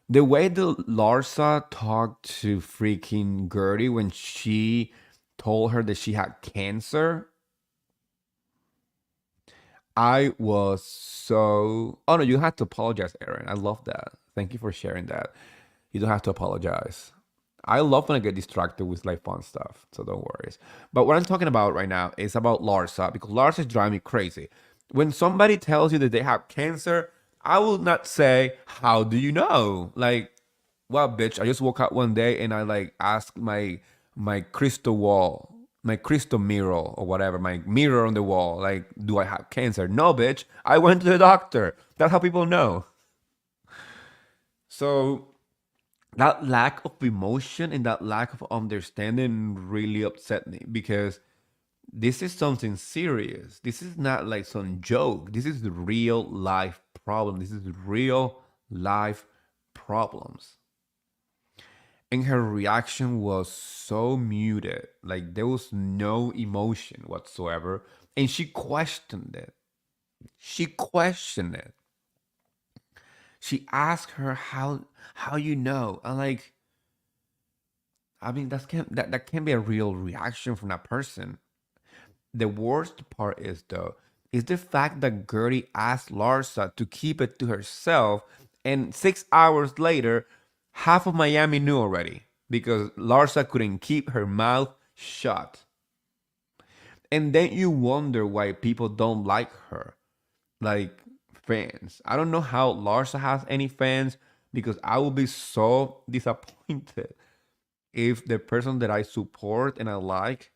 The way the Larsa talked to freaking Gertie when she told her that she had cancer, I was so. Oh no, you had to apologize, Aaron. I love that. Thank you for sharing that. You don't have to apologize. I love when I get distracted with like fun stuff, so don't worry. But what I'm talking about right now is about Larsa because Larsa is driving me crazy. When somebody tells you that they have cancer, I will not say, "How do you know?" Like, well, bitch, I just woke up one day and I like asked my crystal wall. my crystal mirror or whatever, my mirror on the wall. Like, do I have cancer? No, bitch. I went to the doctor. That's how people know. So that lack of emotion and that lack of understanding really upset me because this is something serious. This is not like some joke. This is the real life problem. This is real life problems. And her reaction was so muted. Like there was no emotion whatsoever. And she questioned it. She questioned it. She asked her how you know. And like, I mean that can be a real reaction from that person. The worst part is though, is the fact that Gertie asked Larsa to keep it to herself, and 6 hours later, half of Miami knew already because Larsa couldn't keep her mouth shut. And then you wonder why people don't like her, like fans. I don't know how Larsa has any fans because I will be so disappointed if the person that I support and I like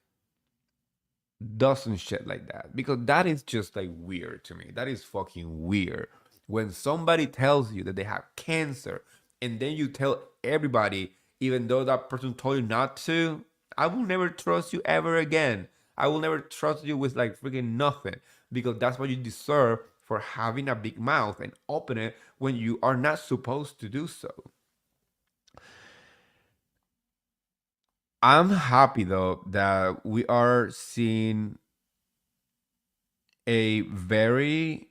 doesn't shit like that because that is just like weird to me. That is fucking weird. When somebody tells you that they have cancer and then you tell everybody, even though that person told you not to, I will never trust you ever again. I will never trust you with like freaking nothing because that's what you deserve for having a big mouth and open it when you are not supposed to do so. I'm happy though that we are seeing a very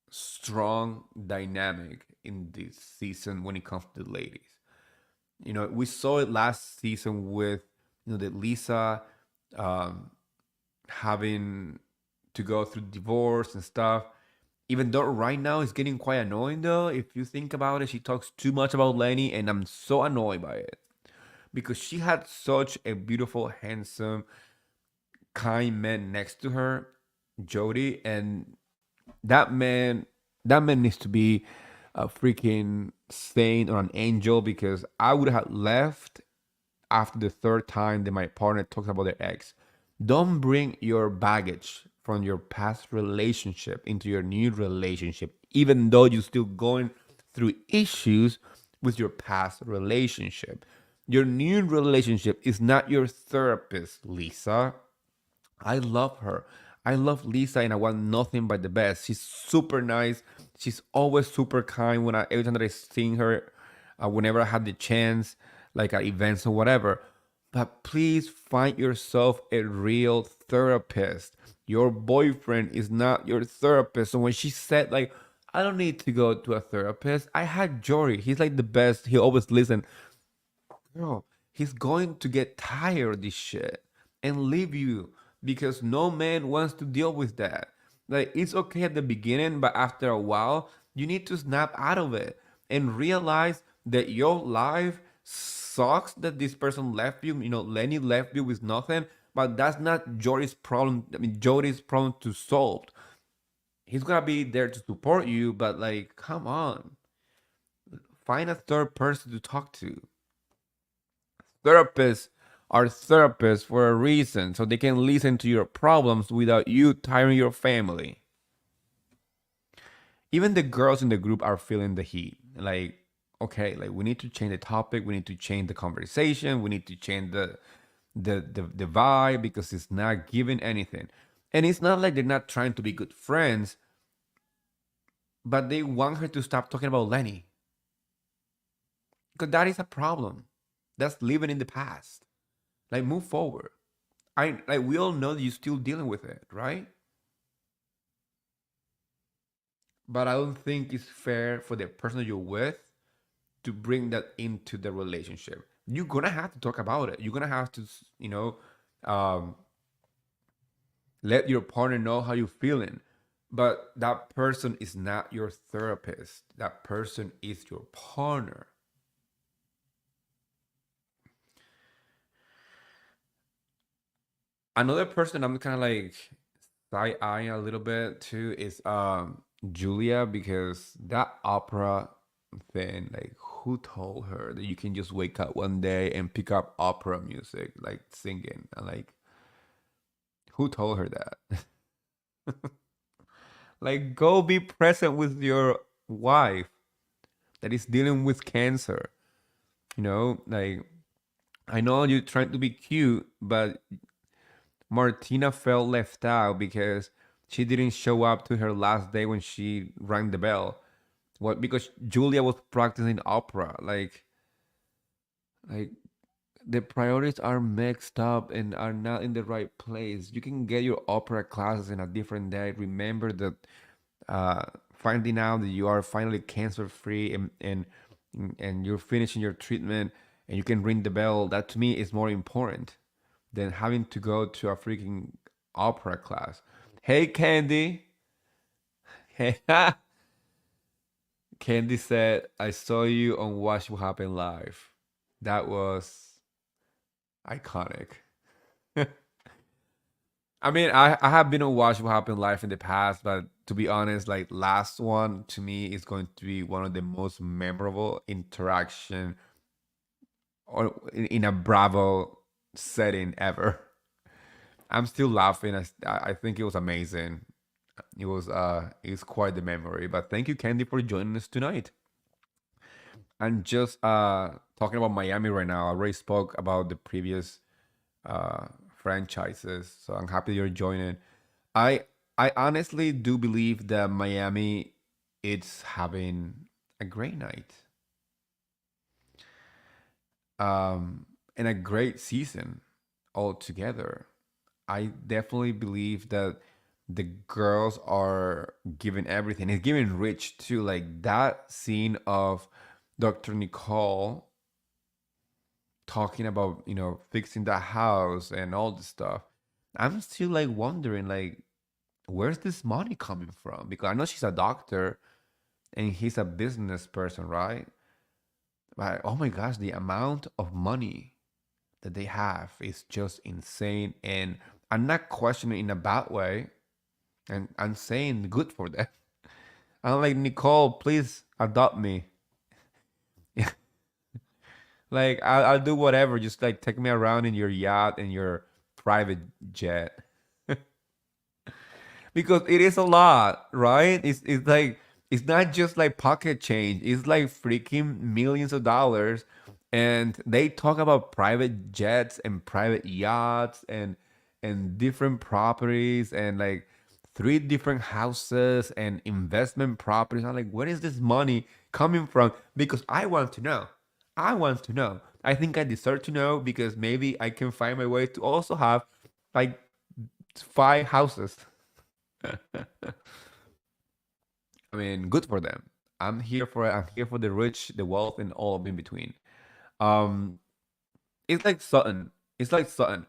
strong dynamic in this season when it comes to the ladies. You know, we saw it last season with that Lisa um, having to go through divorce and stuff. Even though right now it's getting quite annoying though, if you think about it, she talks too much about Lenny, and I'm so annoyed by it because she had such a beautiful, handsome, kind man next to her, Jody, and that man that man needs to be a freaking saint or an angel because I would have left after the third time that my partner talks about their ex. Don't bring your baggage from your past relationship into your new relationship, even though you're still going through issues with your past relationship. Your new relationship is not your therapist, Lisa. I love her. I love Lisa and I want nothing but the best. She's super nice. She's always super kind when every time that I sing her, whenever I have the chance, like at events or whatever. But please find yourself a real therapist. Your boyfriend is not your therapist. So when she said like, I don't need to go to a therapist, I had Jory. He's like the best. He always listen. Girl, he's going to get tired of this shit and leave you because no man wants to deal with that. Like, it's okay at the beginning, but after a while, you need to snap out of it and realize that your life sucks that this person left you. You know, Lenny left you with nothing, but that's not Jody's problem. I mean, Jody's problem to solve. He's gonna be there to support you, but like, come on, find a third person to talk to. Therapists are therapists for a reason, so they can listen to your problems without you tiring your family. Even the girls in the group are feeling the heat. Like, okay, like we need to change the topic, we need to change the conversation, we need to change the vibe because it's not giving anything. And it's not like they're not trying to be good friends, but they want her to stop talking about Lenny. Because that is a problem. That's living in the past. Like move forward. I like we all know that you're still dealing with it, right? But I don't think it's fair for the person you're with to bring that into the relationship. You're gonna have to talk about it. You're gonna have to, um, let your partner know how you're feeling. But that person is not your therapist. That person is your partner. Another person I'm kind of like side eyeing a little bit too is Julia because that opera. thing. Like, who told her that you can just wake up one day and pick up opera music, like singing? And like, who told her that? Like, go be present with your wife that is dealing with cancer. Like, I know you're trying to be cute, but Martina felt left out because she didn't show up to her last day when she rang the bell. What? Because Julia was practicing opera. Like the priorities are mixed up and are not in the right place. You can get your opera classes in a different day. Remember that uh, finding out that you are finally cancer free and you're finishing your treatment and you can ring the bell. That to me is more important than having to go to a freaking opera class. Hey, Candy. Hey, Candy said, I saw you on Watch What Happened Live. That was iconic. I mean, I have been on Watch What Happened Live in the past, but to be honest, like last one to me is going to be one of the most memorable interaction or in a Bravo setting ever. I'm still laughing. I think it was amazing. It's quite the memory. But thank you, Candy, for joining us tonight. And just talking about Miami right now. I already spoke about the previous uh franchises, so I'm happy you're joining. I I honestly do believe that Miami it's having a great night, and a great season altogether. I definitely believe that the girls are giving everything. It's giving rich too. Like that scene of Dr. Nicole talking about, fixing the house and all this stuff. I'm still like wondering, like, where's this money coming from? Because I know she's a doctor and he's a business person, right? But oh my gosh, the amount of money that they have is just insane. And I'm not questioning in a bad way. And I'm saying good for them. I'm like, Nicole, please adopt me. Like, I'll do whatever. Just like take me around in your yacht and your private jet. Because it is a lot, right? It's like it's not just like pocket change. It's like freaking millions of dollars. And they talk about private jets and private yachts and different properties and like three different houses and investment properties. I'm like, where is this money coming from? Because I want to know. I want to know. I think I deserve to know because maybe I can find my way to also have like five houses. I mean, good for them. I'm here for it. I'm here for the rich, the wealth, and all of in between. Um, it's like Sutton. It's like Sutton.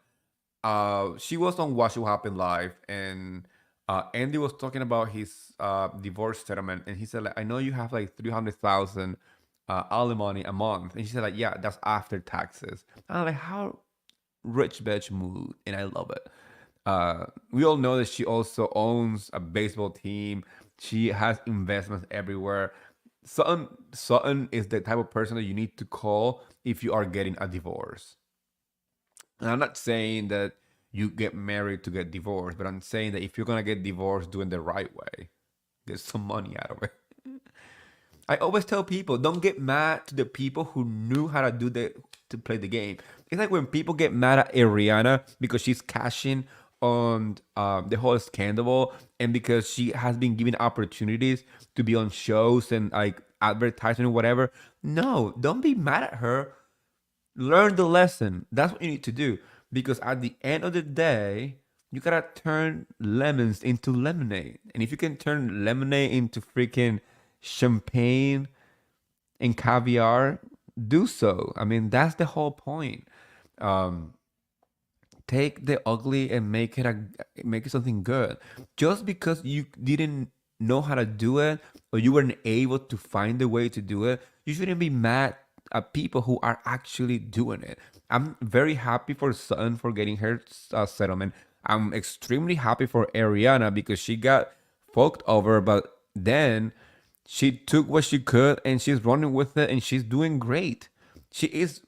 She was on What Should Happen Live, and Andy was talking about his divorce settlement, and he said, like, I know you have like 300,000 alimony a month, and she said, like, yeah, that's after taxes. And I'm like, how rich bitch mood, and I love it. We all know that she also owns a baseball team. She has investments everywhere. Sutton is the type of person that you need to call if you are getting a divorce. And I'm not saying that you get married to get divorced, but I'm saying that if you're gonna get divorced, do it the right way. Get some money out of it. I always tell people, don't get mad to the people who knew how to to play the game. It's like when people get mad at Ariana because she's cashing on the whole scandal and because she has been given opportunities to be on shows and like advertising or whatever. No, don't be mad at her. Learn the lesson. That's what you need to do. Because at the end of the day, you gotta turn lemons into lemonade. And if you can turn lemonade into freaking champagne and caviar, do so. I mean, that's the whole point. Um, take the ugly and make it something good. Just because you didn't know how to do it or you weren't able to find a way to do it, you shouldn't be mad at people who are actually doing it. I'm very happy for Sun for getting her settlement. I'm extremely happy for Ariana because she got fucked over, but then She took what she could and she's running with it and she's doing great. She is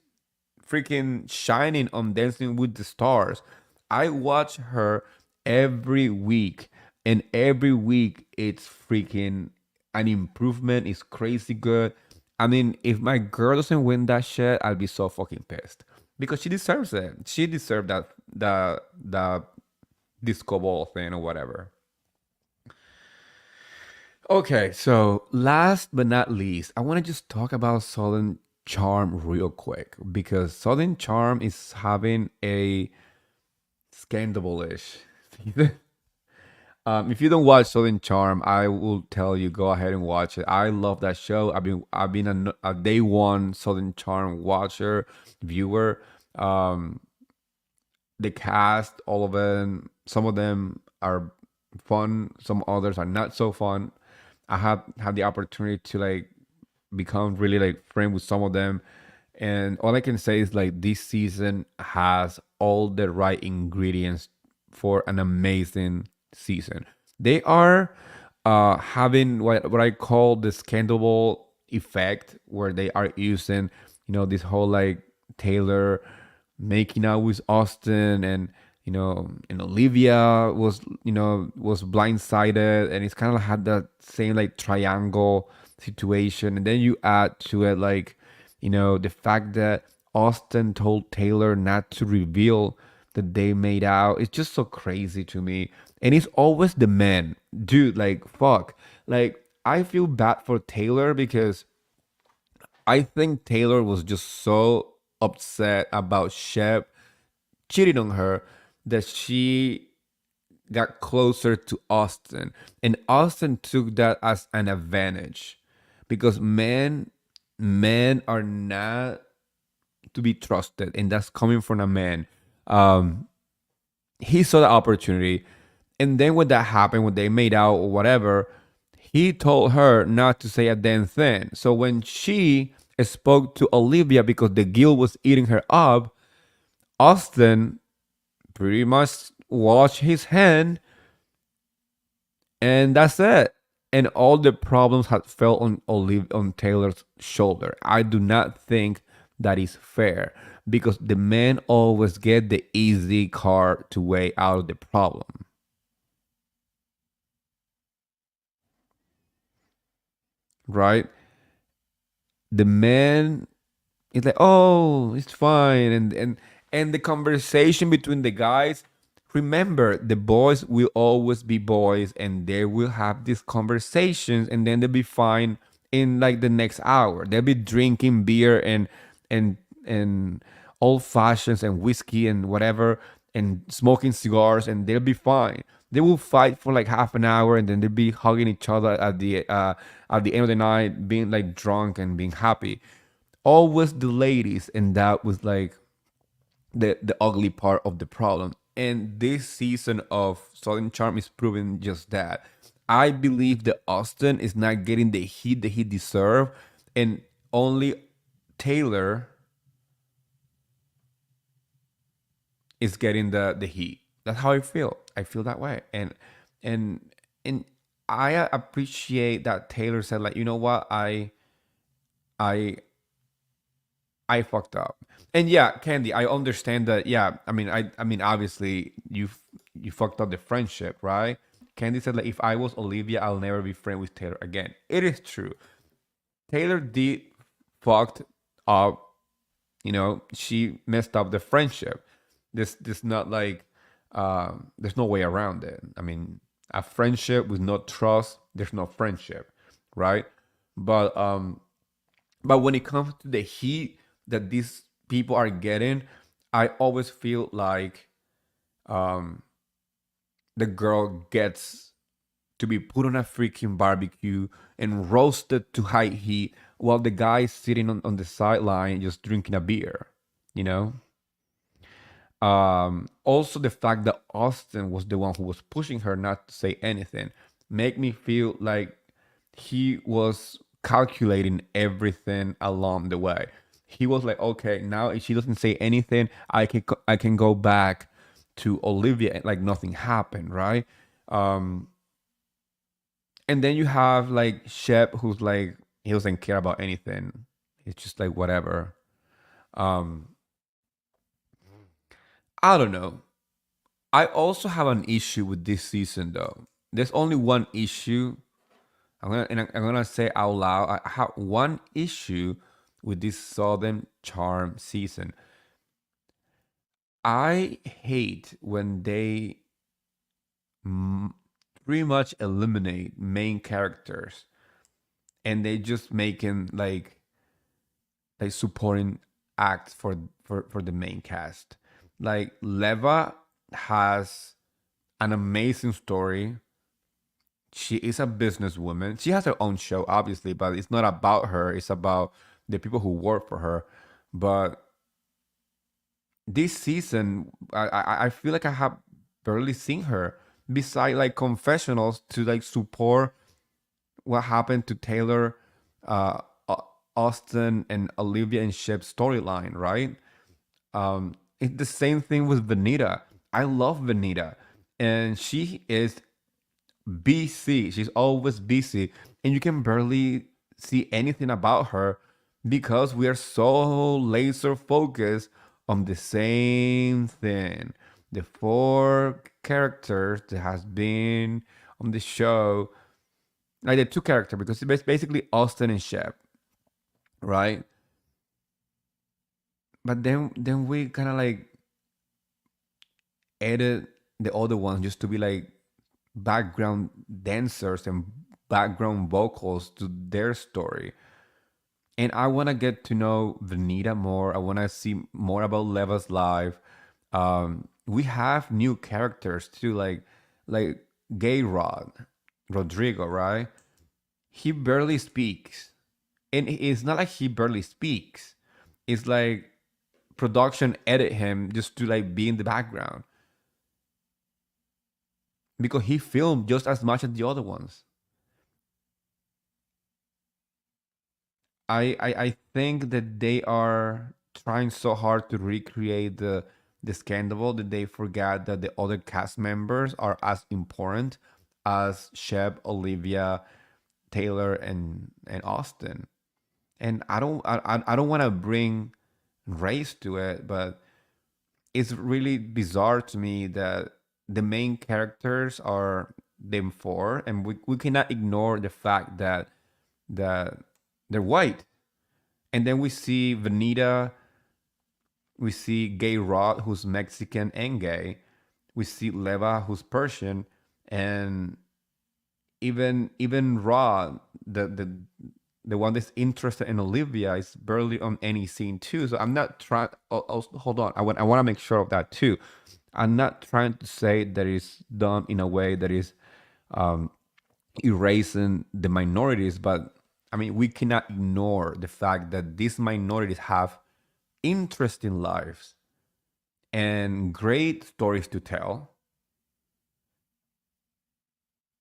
freaking shining on Dancing with the Stars. I watch her every week, and every week it's freaking an improvement. It's crazy good. I mean, if my girl doesn't win that shit, I'll be so fucking pissed because she deserves it. She deserved that the disco ball thing or whatever. Okay, so last but not least, I want to just talk about Southern Charm real quick because Southern Charm is having a scandalish season. If you don't watch Southern Charm, I will tell you go ahead and watch it. I love that show. I've been a day one Southern Charm watcher, viewer. Um, the cast, all of them, some of them are fun, some others are not so fun. I have had the opportunity to like become really like friend with some of them, and all I can say is like this season has all the right ingredients for an amazing season. They are having what I call the scandal effect, where they are using this whole like Taylor making out with Austin, and Olivia was blindsided, and it's kind of had that same like triangle situation, and then you add to it like the fact that Austin told Taylor not to reveal that they made out. It's just so crazy to me, and it's always the men, dude. Like fuck, like I feel bad for Taylor because I think Taylor was just so upset about Shep cheating on her that she got closer to Austin. And Austin took that as an advantage because men are not to be trusted, and that's coming from a man. Um, he saw the opportunity, and then when that happened, when they made out or whatever, he told her not to say a damn thing. So when she spoke to Olivia because the guilt was eating her up, Austin pretty much washed his hand, and that's it. And all the problems had fell on Taylor's shoulder. I do not think that is fair because the men always get the easy card to way out of the problem, right? The men it's like, oh, it's fine, and the conversation between the guys. Remember, the boys will always be boys, and they will have these conversations, and then they'll be fine in like the next hour. They'll be drinking beer and and old fashions and whiskey and whatever, and smoking cigars, and they'll be fine. They will fight for like half an hour, and then they'll be hugging each other at the end of the night, being like drunk and being happy. Always the ladies, and that was like the ugly part of the problem. And this season of Southern Charm is proving just that. I believe that Austin is not getting the heat that he deserves, and only Taylor is getting the heat. That's how I feel. I feel that way, and and I appreciate that Taylor said like, you know what, I I fucked up. And yeah, Candy, I understand that. Yeah, I mean, obviously you fucked up the friendship, right? Candy said like, if I was Olivia, I'll never be friend with Taylor again. It is true. Taylor did fucked up. She messed up the friendship. This not like there's no way around it. I mean, a friendship with no trust, there's no friendship, right? But when it comes to the heat that these people are getting, I always feel like um, the girl gets to be put on a freaking barbecue and roasted to high heat while the guy is sitting on the sideline just drinking a beer, you know? Also, the fact that Austin was the one who was pushing her not to say anything make me feel like he was calculating everything along the way. He was like, okay, now if she doesn't say anything, I can go back to Olivia and like nothing happened, right? Um, And then you have like Shep, who's like he doesn't care about anything. It's just like whatever. Um, I don't know. I also have an issue with this season though. There's only one issue. I'm gonna say out loud. I have one issue with this Southern Charm season. I hate when they m- pretty much eliminate main characters and they just making like supporting acts for the main cast. Like Leva has an amazing story. She is a businesswoman. She has her own show, obviously, but it's not about her. It's about the people who work for her. But this season, I feel like I have barely seen her beside like confessionals to like support what happened to Taylor, uh, Austin, and Olivia and Shep's storyline, right? It's the same thing with Vanita. I love Vanita, and she is busy. She's always busy, and you can barely see anything about her because we are so laser focused on the same thing. The four characters that has been on the show, like the two characters, because it's basically Austin and Shep, right? But then we kind of like edit the other ones just to be like background dancers and background vocals to their story. And I want to get to know Vanita more. I want to see more about Leva's life. We have new characters too, like Gay Rod, Rodrigo, right? He barely speaks, and it's not like he barely speaks. It's like production edit him just to like be in the background because he filmed just as much as the other ones. I think that they are trying so hard to recreate the scandal that they forgot that the other cast members are as important as Shep, Olivia, Taylor, and Austin. And I don't want to bring race to it, but it's really bizarre to me that the main characters are them four, and we cannot ignore the fact that they're white. And then we see Vanita, we see Gay Rod, who's Mexican and gay. We see Leva, who's Persian, and even Rod, the one that's interested in Olivia, is barely on any scene too. So I'm not trying. Hold on, I want to make sure of that too. I'm not trying to say that it's done in a way that is um, erasing the minorities, but I mean, we cannot ignore the fact that these minorities have interesting lives and great stories to tell,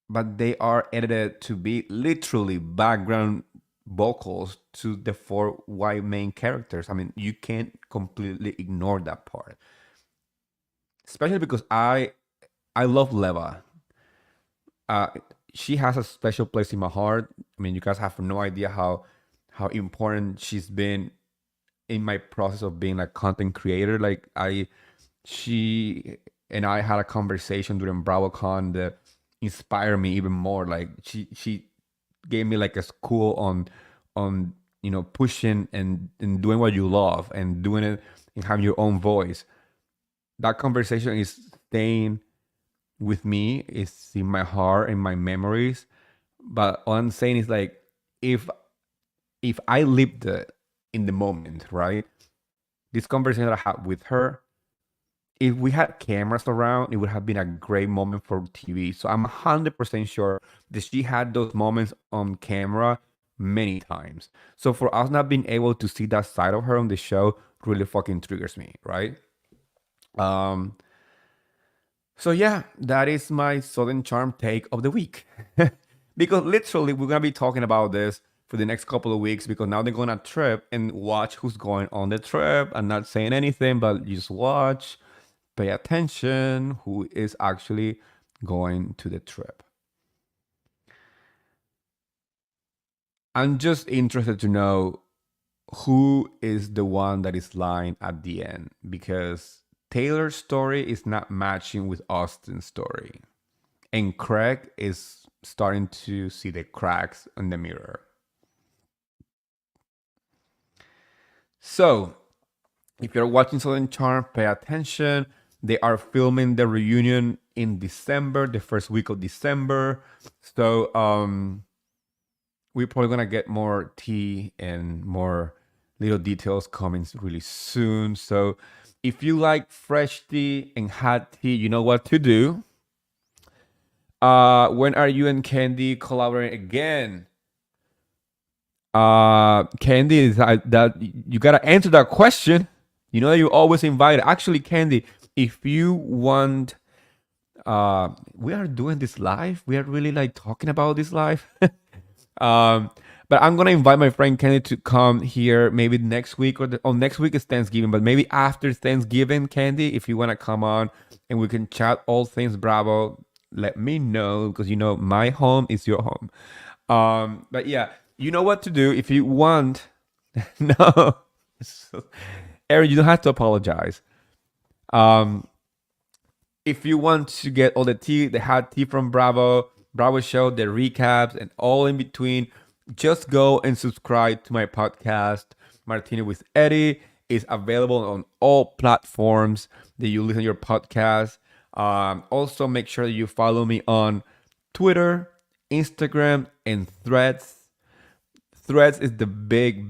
but they are edited to be literally background vocals to the four white main characters. I mean, you can't completely ignore that part, especially because I love Leva. uh, she has a special place in my heart. I mean, you guys have no idea how important she's been in my process of being a content creator. Like she and I had a conversation during BravoCon that inspired me even more. Like she gave me like a school on pushing and doing what you love and doing it and having your own voice. That conversation is staying with me. It's in my heart and my memories. But all I'm saying is like if if I lived it in the moment, right? This conversation that I had with her, if we had cameras around, it would have been a great moment for TV. So I'm 100% sure that she had those moments on camera many times. So for us not being able to see that side of her on the show really fucking triggers me, right? Um, So yeah, that is my Southern Charm take of the week. Because literally we're gonna be talking about this for the next couple of weeks because now they're going on a trip and watch who's going on the trip. I'm not saying anything, but you just watch, pay attention who is actually going to the trip. I'm just interested to know who is the one that is lying at the end, because Taylor's story is not matching with Austin's story. And Craig is starting to see the cracks in the mirror. So, if you're watching Southern Charm, pay attention. They are filming the reunion in December, the first week of December. So, we're probably gonna get more tea and more little details coming really soon. So, if you like fresh tea and hot tea, you know what to do. When are you and Candy collaborating again? Candy, is that you gotta answer that question. You know that you always invited. Actually, Candy, if you want, we are doing this live. We are really like talking about this live. um, but I'm gonna invite my friend Candy to come here maybe next week next week is Thanksgiving, but maybe after Thanksgiving, Candy, if you wanna come on and we can chat all things Bravo, let me know, because you know my home is your home. But yeah, you know what to do if you want. No, Aaron, you don't have to apologize. Um, if you want to get all the tea, the hot tea from Bravo Show, the recaps, and all in between, just go and subscribe to my podcast. Martini with Eddie is available on all platforms that you listen to your podcast. Also, make sure that you follow me on Twitter, Instagram, and Threads. Threads is the big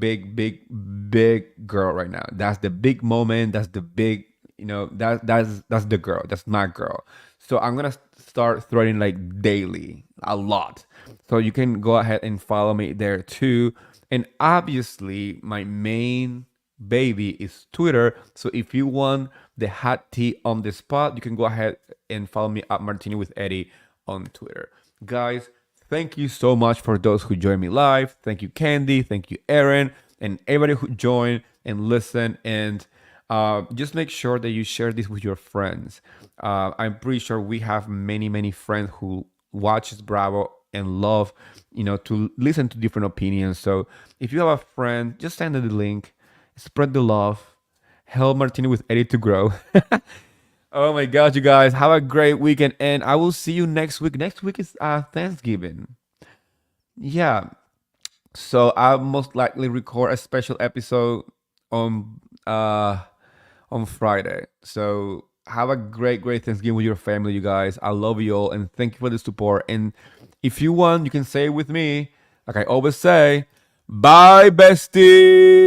girl right now. That's the big moment. That's the big, that's the girl. That's my girl. So I'm gonna start threading like daily, a lot. So you can go ahead and follow me there too. And obviously, my main baby is Twitter. So if you want the hot tea on the spot, you can go ahead and follow me at Martini with Eddie on Twitter. Guys, thank you so much for those who joined me live. Thank you, Candy. Thank you, Aaron, and everybody who joined and listened. And just make sure that you share this with your friends. I'm pretty sure we have many friends who watches Bravo and love, to listen to different opinions. So if you have a friend, just send them the link, spread the love, help Martini with Eddie to grow. Oh my God, you guys, have a great weekend, and I will see you next week. Next week is Thanksgiving. Yeah, so I'll most likely record a special episode on uh on Friday. So have a great Thanksgiving with your family, you guys. I love you all, and thank you for the support. And if you want, you can say it with me, like I always say, bye, besties.